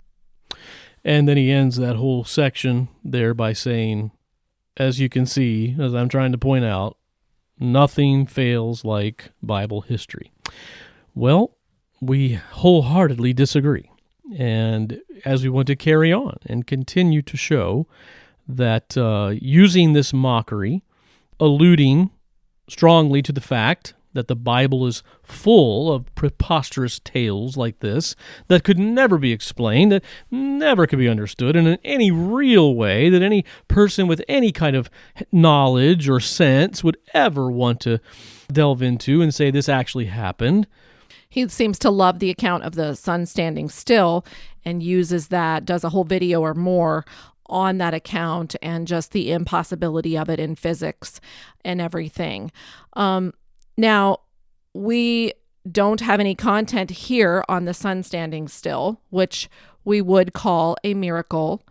And then he ends that whole section there by saying, as you can see, as I'm trying to point out, nothing fails like Bible history. Well, we wholeheartedly disagree. And as we want to carry on and continue to show that using this mockery, alluding strongly to the fact that the Bible is full of preposterous tales like this that could never be explained, that never could be understood in any real way, that any person with any kind of knowledge or sense would ever want to delve into and say this actually happened. He seems to love the account of the sun standing still and uses that, does a whole video or more on that account and just the impossibility of it in physics and everything. Now, we don't have any content here on the sun standing still, which we would call a miracle.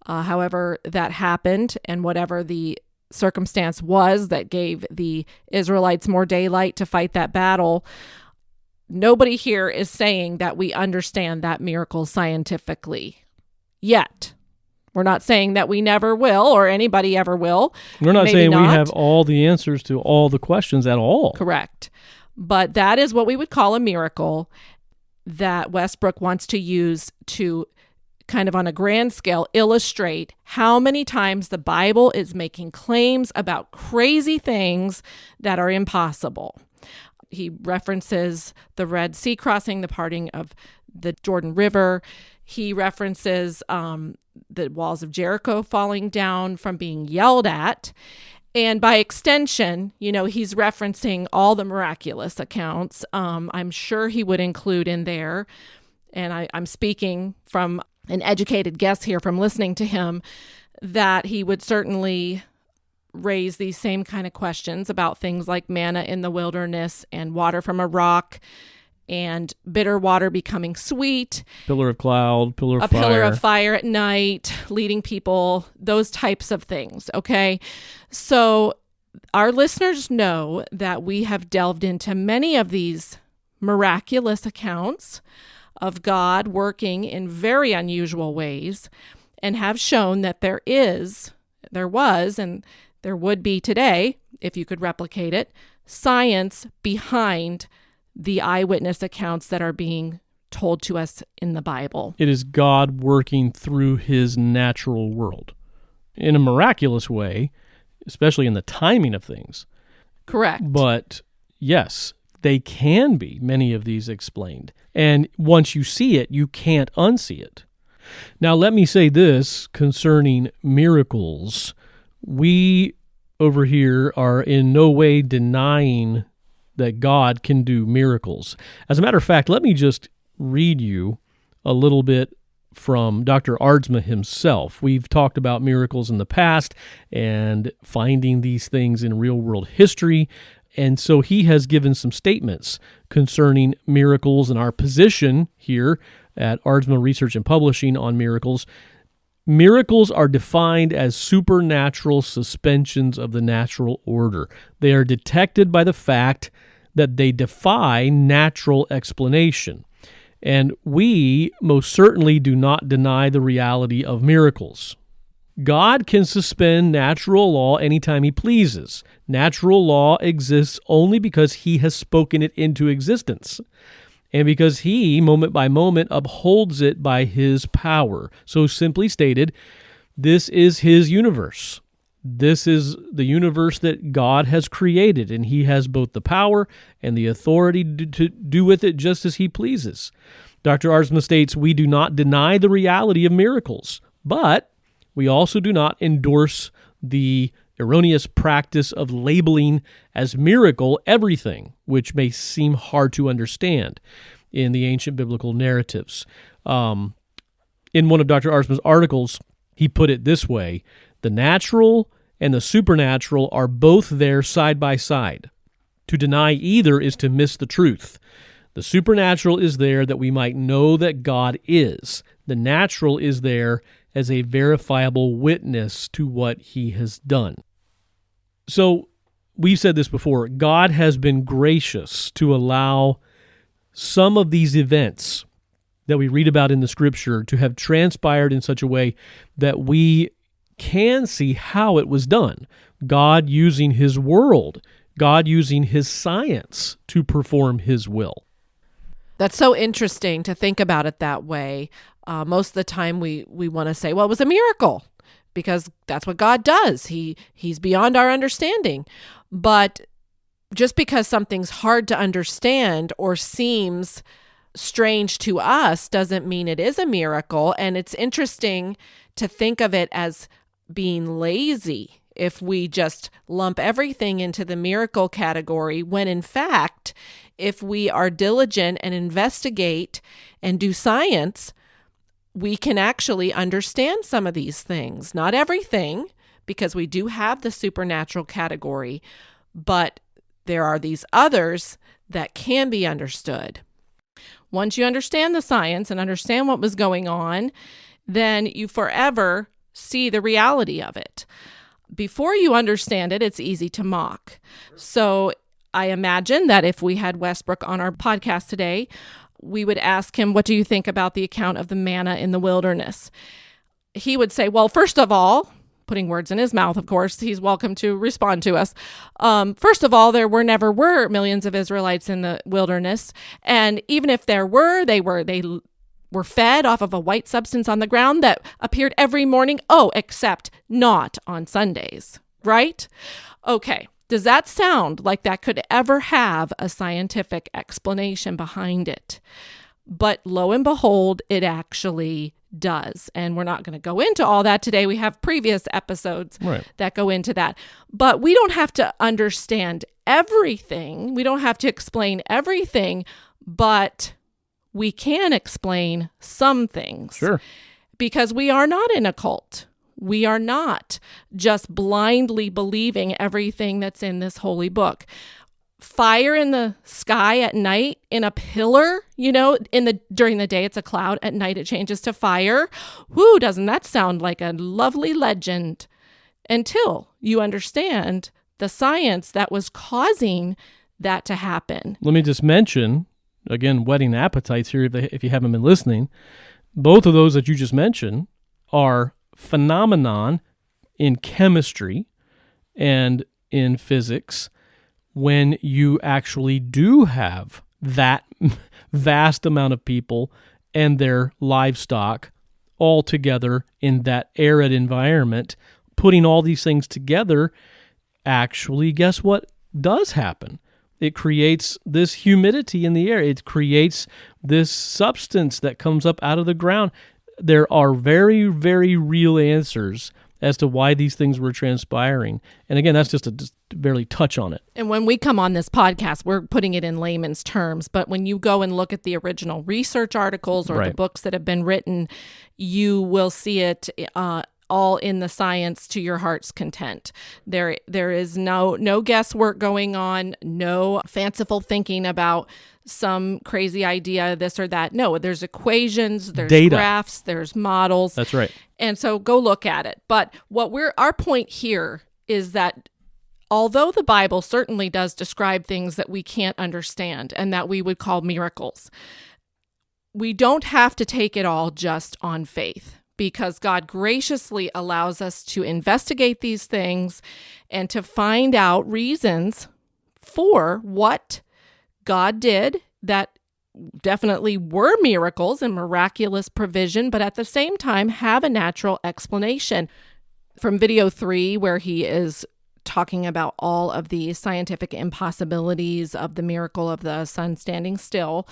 However, that happened, and whatever the circumstance was that gave the Israelites more daylight to fight that battle, nobody here is saying that we understand that miracle scientifically yet. We're not saying that we never will or anybody ever will. We're not Maybe saying not. we have all the answers to all the questions at all. Correct. But that is what we would call a miracle that Westbrook wants to use to kind of on a grand scale illustrate how many times the Bible is making claims about crazy things that are impossible. He references the Red Sea crossing, the parting of the Jordan River. He references the walls of Jericho falling down from being yelled at. And by extension, he's referencing all the miraculous accounts. I'm sure he would include in there, and I'm speaking from an educated guess here from listening to him, that he would certainly raise these same kind of questions about things like manna in the wilderness and water from a rock and bitter water becoming sweet. Pillar of cloud, pillar of fire. A pillar of fire at night, leading people, those types of things, okay? So our listeners know that we have delved into many of these miraculous accounts of God working in very unusual ways and have shown that there was, and there would be today, if you could replicate it, science behind the eyewitness accounts that are being told to us in the Bible. It is God working through his natural world in a miraculous way, especially in the timing of things. Correct. But yes, they can be, many of these explained. And once you see it, you can't unsee it. Now, let me say this concerning miracles. We over here are in no way denying that God can do miracles. As a matter of fact, let me just read you a little bit from Dr. Aardsma himself. We've talked about miracles in the past and finding these things in real-world history, and so he has given some statements concerning miracles and our position here at Aardsma Research and Publishing on miracles. Miracles are defined as supernatural suspensions of the natural order. They are detected by the fact that they defy natural explanation. And we most certainly do not deny the reality of miracles. God can suspend natural law anytime he pleases. Natural law exists only because he has spoken it into existence, and because he, moment by moment, upholds it by his power. So simply stated, This is his universe. This is the universe that God has created, and he has both the power and the authority to do with it just as he pleases. Dr. Arzma states, we do not deny the reality of miracles, but we also do not endorse the erroneous practice of labeling as miracle everything, which may seem hard to understand in the ancient biblical narratives. In one of Dr. Arzma's articles, he put it this way: the natural and the supernatural are both there side by side. To deny either is to miss the truth. The supernatural is there that we might know that God is. The natural is there as a verifiable witness to what he has done. So, we've said this before, God has been gracious to allow some of these events that we read about in the Scripture to have transpired in such a way that we can see how it was done. God using his world, God using his science to perform his will. That's so interesting to think about it that way. Most of the time we want to say, well, it was a miracle, because that's what God does. He's beyond our understanding. But just because something's hard to understand or seems strange to us doesn't mean it is a miracle. And it's interesting to think of it as being lazy if we just lump everything into the miracle category, when in fact, if we are diligent and investigate and do science, we can actually understand some of these things. Not everything, because we do have the supernatural category, but there are these others that can be understood. Once you understand the science and understand what was going on, then you forever see the reality of it. Before you understand it, it's easy to mock. So I imagine that if we had Westbrook on our podcast today, we would ask him, what do you think about the account of the manna in the wilderness? He would say, well, first of all, putting words in his mouth, of course, he's welcome to respond to us. First of all, there never were millions of Israelites in the wilderness. And even if there were, they were fed off of a white substance on the ground that appeared every morning. Oh, except not on Sundays, right? Okay. Does that sound like that could ever have a scientific explanation behind it? But lo and behold, it actually does. And we're not going to go into all that today. We have previous episodes that go into that. But we don't have to understand everything. We don't have to explain everything, but we can explain some things. Sure. Because we are not in a cult. We are not just blindly believing everything that's in this holy book. Fire in the sky at night in a pillar, during the day it's a cloud, at night it changes to fire. Whoo, doesn't that sound like a lovely legend? Until you understand the science that was causing that to happen. Let me just mention, again, whetting appetites here if you haven't been listening, both of those that you just mentioned are phenomenon in chemistry and in physics when you actually do have that vast amount of people and their livestock all together in that arid environment. Putting all these things together, actually, guess what does happen? It creates this humidity in the air. It creates this substance that comes up out of the ground. There are very, very real answers as to why these things were transpiring. And again, that's just barely touch on it. And when we come on this podcast, we're putting it in layman's terms. But when you go and look at the original research articles or the books that have been written, you will see it all in the science to your heart's content. There is no guesswork going on, no fanciful thinking about some crazy idea, this or that. No, there's equations, there's data, graphs, there's models. That's right. And so go look at it. But our point here is that although the Bible certainly does describe things that we can't understand and that we would call miracles, we don't have to take it all just on faith, because God graciously allows us to investigate these things and to find out reasons for what God did that definitely were miracles and miraculous provision, but at the same time have a natural explanation. From video 3, where he is talking about all of the scientific impossibilities of the miracle of the sun standing still,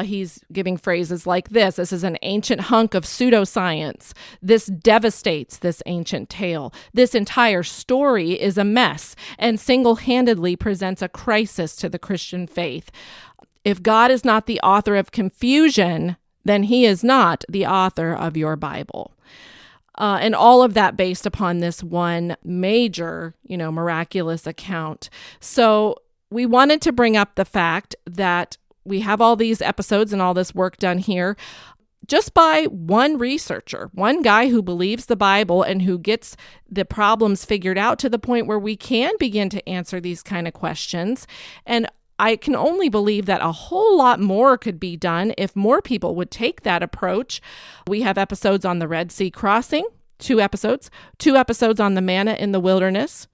he's giving phrases like this. This is an ancient hunk of pseudoscience. This devastates this ancient tale. This entire story is a mess and single-handedly presents a crisis to the Christian faith. If God is not the author of confusion, then he is not the author of your Bible. And all of that based upon this one major, miraculous account. So we wanted to bring up the fact that we have all these episodes and all this work done here just by one researcher, one guy who believes the Bible and who gets the problems figured out to the point where we can begin to answer these kind of questions. And I can only believe that a whole lot more could be done if more people would take that approach. We have episodes on the Red Sea crossing, 2 episodes on the manna in the wilderness,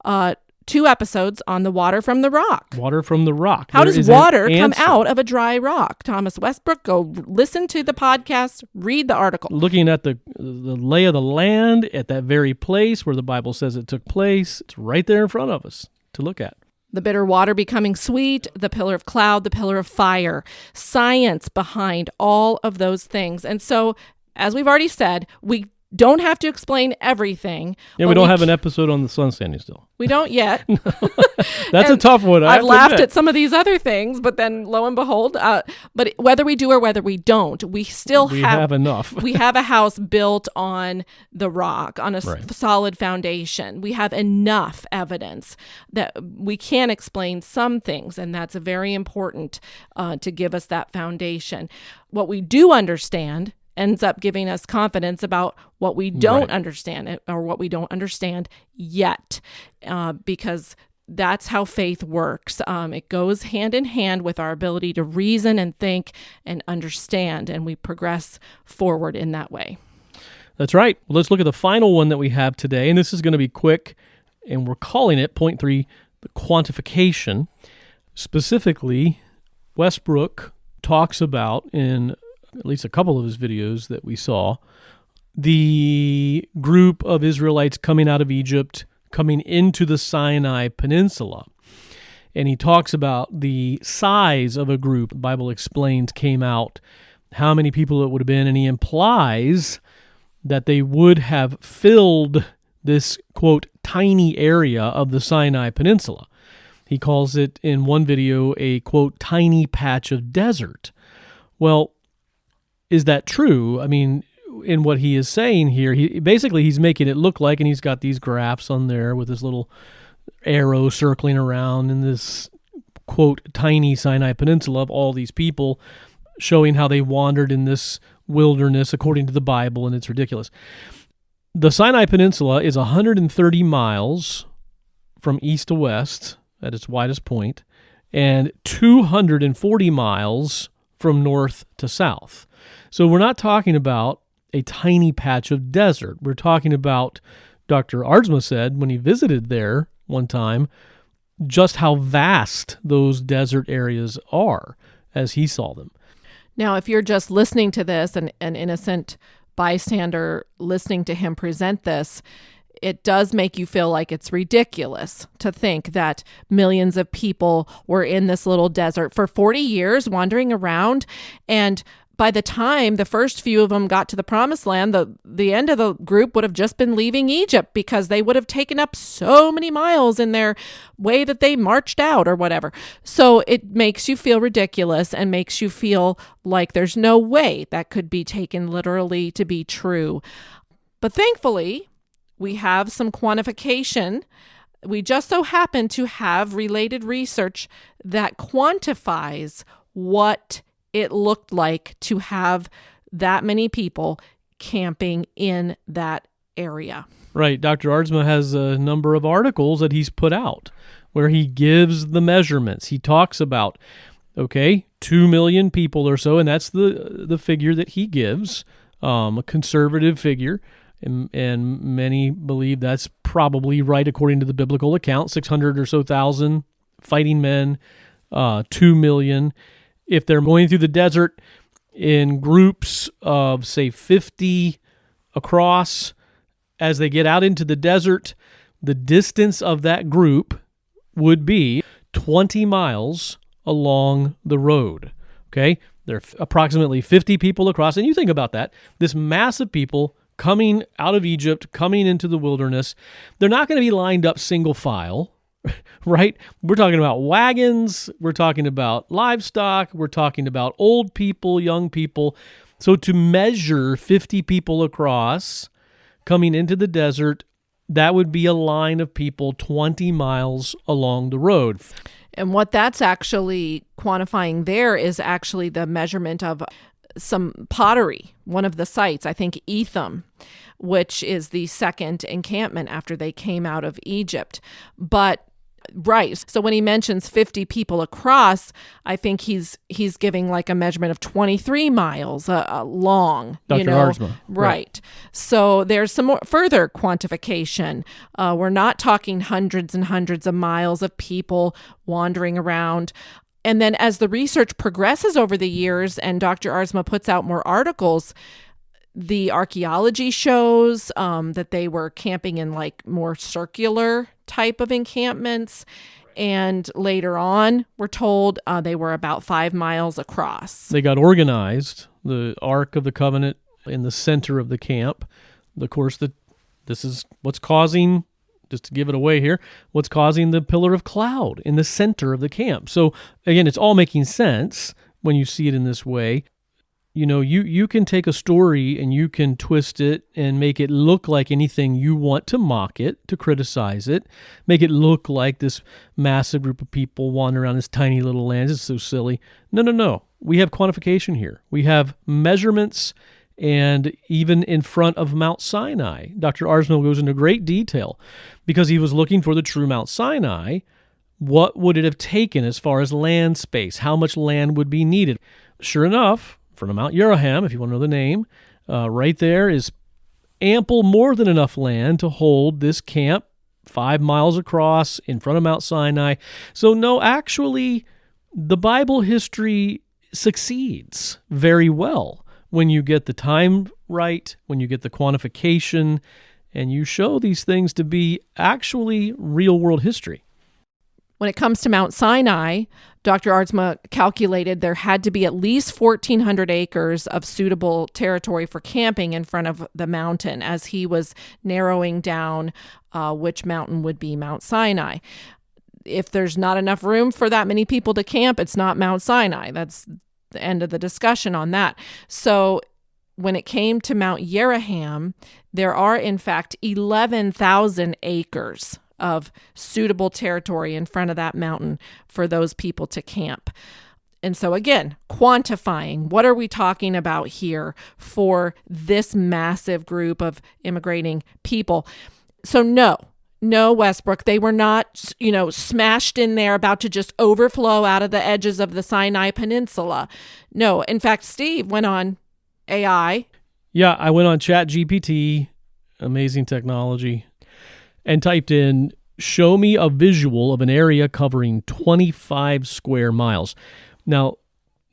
2 episodes on the water from the rock. Water from the rock. How does water come out of a dry rock? Thomas Westbrook, go listen to the podcast, read the article. Looking at the lay of the land at that very place where the Bible says it took place, it's right there in front of us to look at. The bitter water becoming sweet, the pillar of cloud, the pillar of fire, science behind all of those things. And so, as we've already said, we don't have to explain everything. Yeah, we don't have an episode on the sun standing still. We don't yet. That's a tough one. I've laughed at some of these other things, but then lo and behold, but whether we do or whether we don't, we have enough. We have a house built on the rock, on a Right. solid foundation. We have enough evidence that we can explain some things, and that's very important to give us that foundation. What we do understand ends up giving us confidence about what we don't understand or what we don't understand yet, because that's how faith works. It goes hand in hand with our ability to reason and think and understand, and we progress forward in that way. That's right. Well, let's look at the final one that we have today, and this is going to be quick, and we're calling it point 3, the quantification. Specifically, Westbrook talks about in at least a couple of his videos that we saw, the group of Israelites coming out of Egypt, coming into the Sinai Peninsula. And he talks about the size of a group. The Bible explains came out, how many people it would have been, and he implies that they would have filled this, quote, tiny area of the Sinai Peninsula. He calls it in one video a, quote, tiny patch of desert. Well, is that true? I mean, in what he is saying here, he's making it look like, and he's got these graphs on there with this little arrow circling around in this, quote, tiny Sinai Peninsula of all these people, showing how they wandered in this wilderness according to the Bible, and it's ridiculous. The Sinai Peninsula is 130 miles from east to west at its widest point, and 240 miles from north to south. So we're not talking about a tiny patch of desert. We're talking about, Dr. Aardsma said when he visited there one time, just how vast those desert areas are as he saw them. Now, if you're just listening to this, an innocent bystander listening to him present this, it does make you feel like it's ridiculous to think that millions of people were in this little desert for 40 years wandering around, and by the time the first few of them got to the promised land, the end of the group would have just been leaving Egypt because they would have taken up so many miles in their way that they marched out or whatever. So it makes you feel ridiculous and makes you feel like there's no way that could be taken literally to be true. But thankfully, we have some quantification. We just so happen to have related research that quantifies what it looked like to have that many people camping in that area. Right. Dr. Aardsma has a number of articles that he's put out where he gives the measurements. He talks about, 2 million people or so, and that's the figure that he gives, a conservative figure, and many believe that's probably right according to the biblical account, 600 or so thousand fighting men, 2 million. if they're going through the desert in groups of, say, 50 across, as they get out into the desert, the distance of that group would be 20 miles along the road. Okay? There are approximately 50 people across. And you think about that. This mass of people coming out of Egypt, coming into the wilderness, they're not going to be lined up single file, right? We're talking about wagons. We're talking about livestock. We're talking about old people, young people. So to measure 50 people across coming into the desert, that would be a line of people 20 miles along the road. And what that's actually quantifying there is actually the measurement of some pottery, one of the sites, I think Etham, which is the second encampment after they came out of Egypt. But right, so when he mentions 50 people across, I think he's giving like a measurement of 23 miles long. Dr. Arzma. Right. So there's some more further quantification. We're not talking hundreds and hundreds of miles of people wandering around. And then as the research progresses over the years and Dr. Arzma puts out more articles, the archaeology shows that they were camping in like more circular type of encampments. And later on, we're told they were about 5 miles across. They got organized, the Ark of the Covenant in the center of the camp. Of course, this is what's causing, just to give it away here, what's causing the pillar of cloud in the center of the camp. So again, it's all making sense when you see it in this way. You know, you can take a story and you can twist it and make it look like anything you want to mock it, to criticize it, make it look like this massive group of people wandering around this tiny little land. It's so silly. No. We have quantification here. We have measurements, and even in front of Mount Sinai, Dr. Arzma goes into great detail because he was looking for the true Mount Sinai. What would it have taken as far as land space? How much land would be needed? Sure enough, from Mount Yeraham, if you want to know the name, right there is ample, more than enough land to hold this camp 5 miles across in front of Mount Sinai. So no, actually, the Bible history succeeds very well when you get the time right, when you get the quantification, and you show these things to be actually real-world history. When it comes to Mount Sinai, Dr. Arzma calculated there had to be at least 1,400 acres of suitable territory for camping in front of the mountain as he was narrowing down which mountain would be Mount Sinai. If there's not enough room for that many people to camp, it's not Mount Sinai. That's the end of the discussion on that. So when it came to Mount Yeraham, there are in fact 11,000 acres of suitable territory in front of that mountain for those people to camp. And so again, quantifying, what are we talking about here for this massive group of immigrating people? So no, Westbrook, they were not, smashed in there about to just overflow out of the edges of the Sinai Peninsula. No, in fact, Steve went on AI. Yeah, I went on ChatGPT, amazing technology, and typed in, show me a visual of an area covering 25 square miles. Now,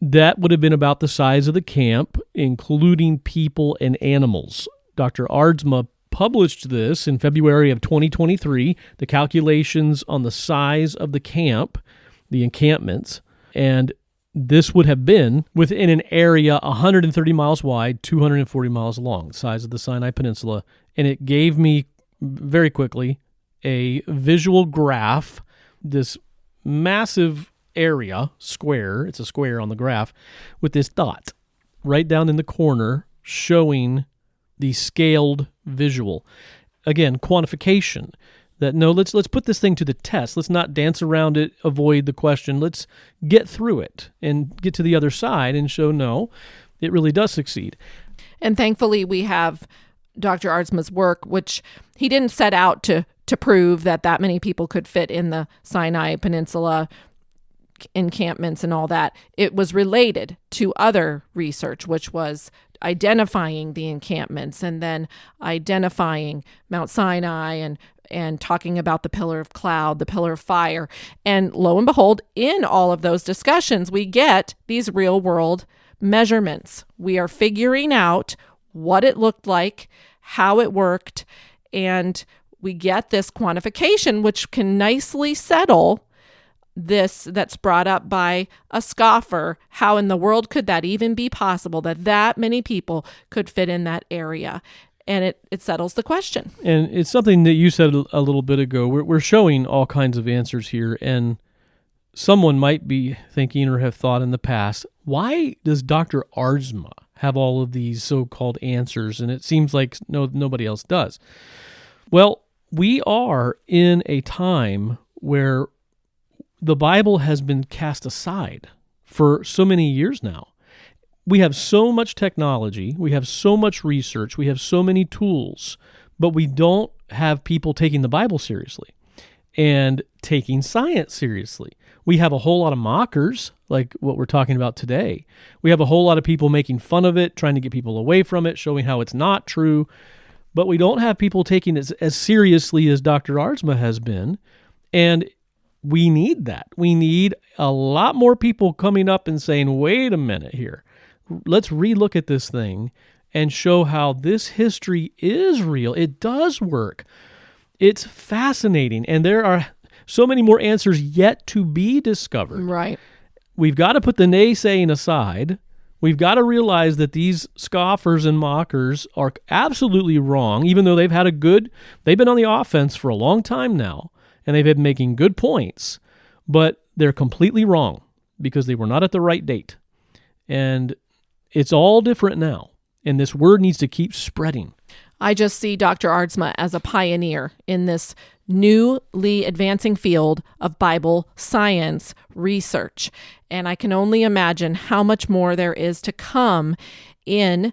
that would have been about the size of the camp, including people and animals. Dr. Arzma published this in February of 2023, the calculations on the size of the camp, the encampments, and this would have been within an area 130 miles wide, 240 miles long, the size of the Sinai Peninsula, and it gave me very quickly a visual graph, this massive area, square, it's a square on the graph, with this dot right down in the corner showing the scaled visual. Again, quantification. That no, let's put this thing to the test. Let's not dance around it, avoid the question. Let's get through it and get to the other side and show no, it really does succeed. And thankfully we have Dr. Arzma's work, which he didn't set out to prove that many people could fit in the Sinai Peninsula encampments and all that. It was related to other research, which was identifying the encampments and then identifying Mount Sinai and talking about the pillar of cloud, the pillar of fire. And lo and behold, in all of those discussions, we get these real world measurements. We are figuring out what it looked like, how it worked, and we get this quantification, which can nicely settle this that's brought up by a scoffer. How in the world could that even be possible, that many people could fit in that area? And it settles the question. And it's something that you said a little bit ago. We're showing all kinds of answers here, and someone might be thinking or have thought in the past, why does Dr. Arzma have all of these so-called answers? And it seems like nobody else does. Well, we are in a time where the Bible has been cast aside for so many years now. We have so much technology, we have so much research, we have so many tools, but we don't have people taking the Bible seriously and taking science seriously. We have a whole lot of mockers, like what we're talking about today. We have a whole lot of people making fun of it, trying to get people away from it, showing how it's not true. But we don't have people taking it as seriously as Dr. Arzma has been. And we need that. We need a lot more people coming up and saying, wait a minute here. Let's relook at this thing and show how this history is real. It does work. It's fascinating. And there are so many more answers yet to be discovered. Right. We've got to put the naysaying aside. We've got to realize that these scoffers and mockers are absolutely wrong, even though they've been on the offense for a long time now, and they've been making good points, but they're completely wrong because they were not at the right date. And it's all different now, and this word needs to keep spreading. I just see Dr. Arzma as a pioneer in this newly advancing field of Bible science research. And I can only imagine how much more there is to come in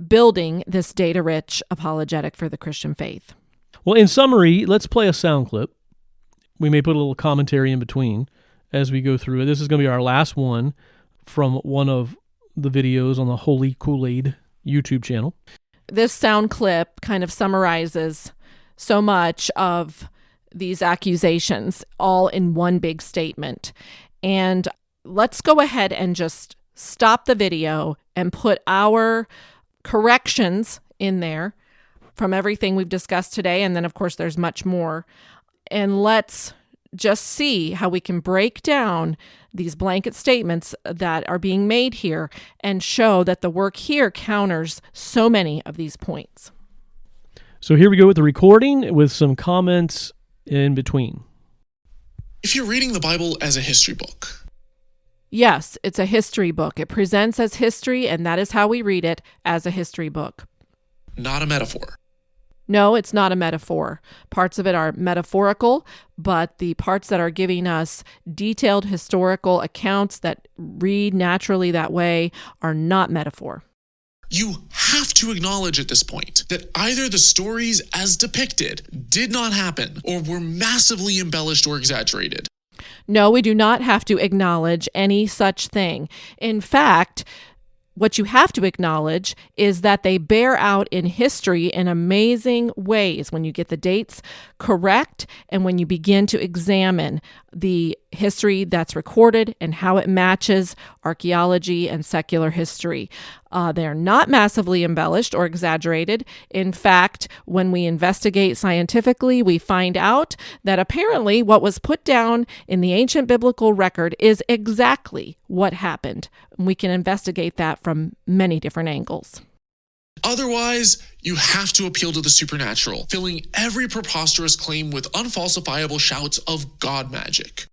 building this data-rich apologetic for the Christian faith. Well, in summary, let's play a sound clip. We may put a little commentary in between as we go through it. This is going to be our last one from one of the videos on the Holy Koolaid YouTube channel. This sound clip kind of summarizes so much of these accusations all in one big statement. And let's go ahead and just stop the video and put our corrections in there from everything we've discussed today. And then, of course, there's much more. And let's just see how we can break down these blanket statements that are being made here and show that the work here counters so many of these points. So here we go with the recording with some comments in between. If you're reading the Bible as a history book, yes, it's a history book. It presents as history, and that is how we read it, as a history book. not a metaphor. No, it's not a metaphor. Parts of it are metaphorical, but the parts that are giving us detailed historical accounts that read naturally that way are not metaphor. You have to acknowledge at this point that either the stories as depicted did not happen or were massively embellished or exaggerated. No, we do not have to acknowledge any such thing. In fact, what you have to acknowledge is that they bear out in history in amazing ways when you get the dates correct and when you begin to examine the history that's recorded and how it matches archaeology and secular history. They're not massively embellished or exaggerated. In fact, when we investigate scientifically, we find out that apparently what was put down in the ancient biblical record is exactly what happened. We can investigate that from many different angles. Otherwise, you have to appeal to the supernatural, filling every preposterous claim with unfalsifiable shouts of God magic.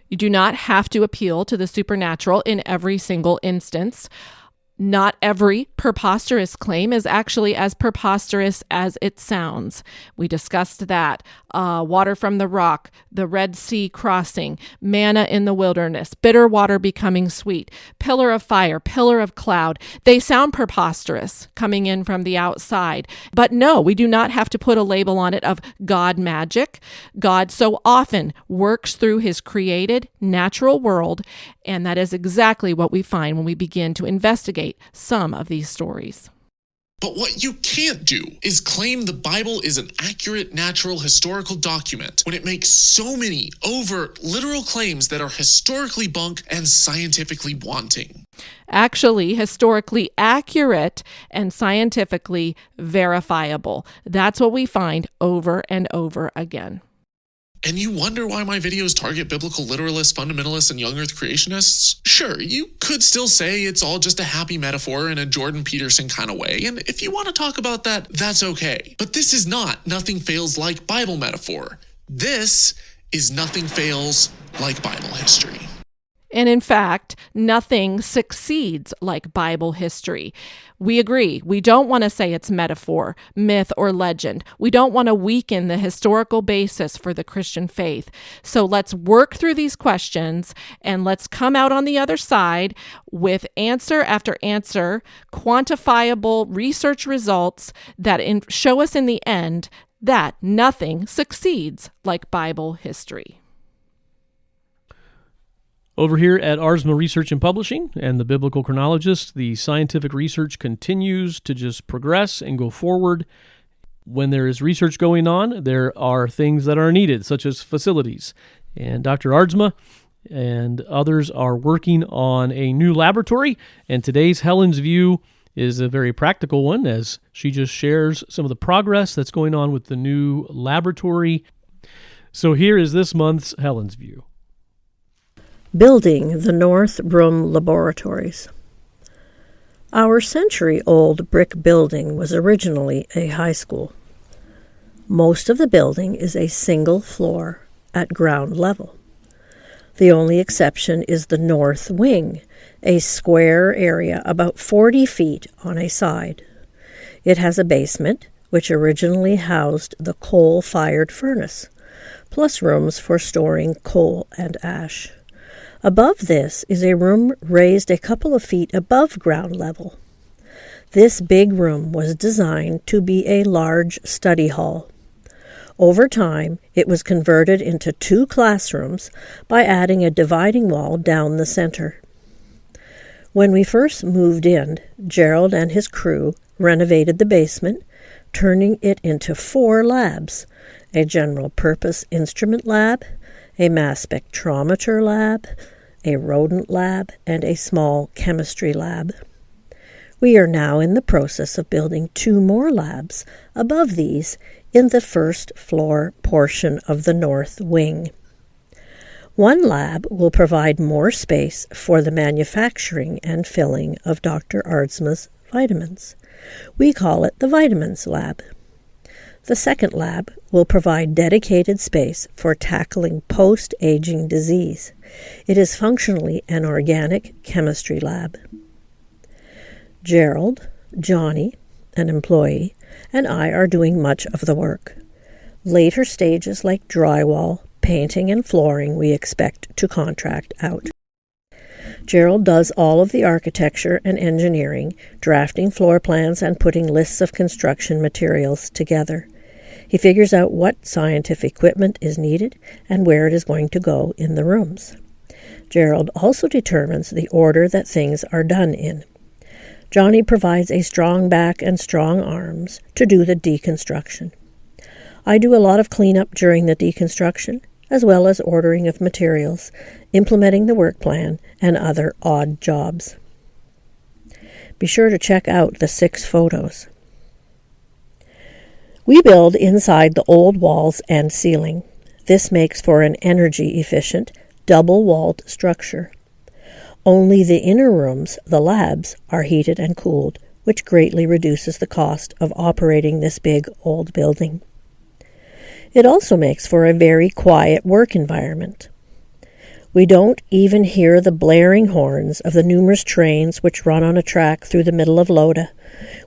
You do not have to appeal to the supernatural in every single instance. Not every preposterous claim is actually as preposterous as it sounds. We discussed that. Water from the rock, the Red Sea crossing, manna in the wilderness, bitter water becoming sweet, pillar of fire, pillar of cloud. They sound preposterous coming in from the outside. But no, we do not have to put a label on it of God magic. God so often works through his created natural world, and that is exactly what we find when we begin to investigate some of these stories. But what you can't do is claim the Bible is an accurate, natural, historical document when it makes so many overt, literal claims that are historically bunk and scientifically wanting. Actually, historically accurate and scientifically verifiable. That's what we find over and over again. And you wonder why my videos target biblical literalists, fundamentalists, and young earth creationists? Sure, you could still say it's all just a happy metaphor in a Jordan Peterson kind of way, and if you want to talk about that, that's okay. But this is not Nothing Fails Like Bible metaphor. This is Nothing Fails Like Bible history. And in fact, nothing succeeds like Bible history. We agree. We don't want to say it's metaphor, myth, or legend. We don't want to weaken the historical basis for the Christian faith. So let's work through these questions and let's come out on the other side with answer after answer, quantifiable research results that show us in the end that nothing succeeds like Bible history. Over here at Arzma Research and Publishing and the Biblical Chronologist, the scientific research continues to just progress and go forward. When there is research going on, there are things that are needed, such as facilities. And Dr. Arzma and others are working on a new laboratory, and today's Helen's View is a very practical one, as she just shares some of the progress that's going on with the new laboratory. So here is this month's Helen's View. Building the North Room Laboratories. Our century-old brick building was originally a high school. Most of the building is a single floor at ground level. The only exception is the north wing, a square area about 40 feet on a side. It has a basement, which originally housed the coal-fired furnace, plus rooms for storing coal and ash. Above this is a room raised a couple of feet above ground level. This big room was designed to be a large study hall. Over time, it was converted into 2 classrooms by adding a dividing wall down the center. When we first moved in, Gerald and his crew renovated the basement, turning it into 4 labs, a general-purpose instrument lab, a mass spectrometer lab, a rodent lab, and a small chemistry lab. We are now in the process of building 2 more labs above these in the first floor portion of the north wing. One lab will provide more space for the manufacturing and filling of Dr. Arzma's vitamins. We call it the Vitamins Lab. The second lab will provide dedicated space for tackling post-aging disease. It is functionally an organic chemistry lab. Gerald, Johnny, an employee, and I are doing much of the work. Later stages like drywall, painting, and flooring we expect to contract out. Gerald does all of the architecture and engineering, drafting floor plans and putting lists of construction materials together. He figures out what scientific equipment is needed and where it is going to go in the rooms. Gerald also determines the order that things are done in. Johnny provides a strong back and strong arms to do the deconstruction. I do a lot of cleanup during the deconstruction, as well as ordering of materials, implementing the work plan, and other odd jobs. Be sure to check out the 6 photos. We build inside the old walls and ceiling. This makes for an energy-efficient, double-walled structure. Only the inner rooms, the labs, are heated and cooled, which greatly reduces the cost of operating this big old building. It also makes for a very quiet work environment. We don't even hear the blaring horns of the numerous trains which run on a track through the middle of Loda,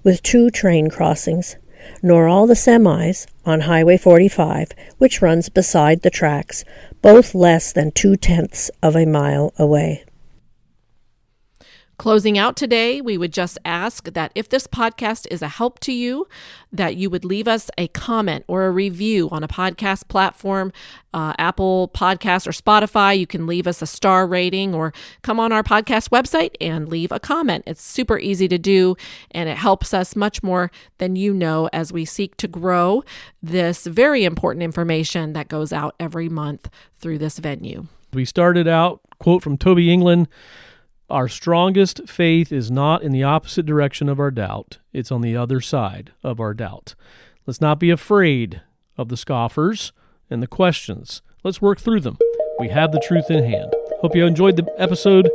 with 2 train crossings, nor all the semis on Highway 45, which runs beside the tracks, both less than 0.2 of a mile away. Closing out today, we would just ask that if this podcast is a help to you, that you would leave us a comment or a review on a podcast platform, Apple Podcasts or Spotify. You can leave us a star rating or come on our podcast website and leave a comment. It's super easy to do, and it helps us much more than you know as we seek to grow this very important information that goes out every month through this venue. We started out, quote from Toby England, "Our strongest faith is not in the opposite direction of our doubt. It's on the other side of our doubt." Let's not be afraid of the scoffers and the questions. Let's work through them. We have the truth in hand. Hope you enjoyed the episode.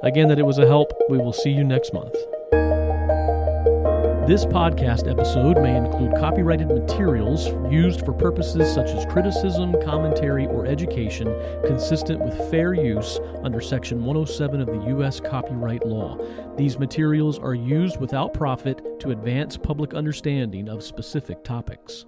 Again, that it was a help. We will see you next month. This podcast episode may include copyrighted materials used for purposes such as criticism, commentary, or education consistent with fair use under Section 107 of the U.S. Copyright Law. These materials are used without profit to advance public understanding of specific topics.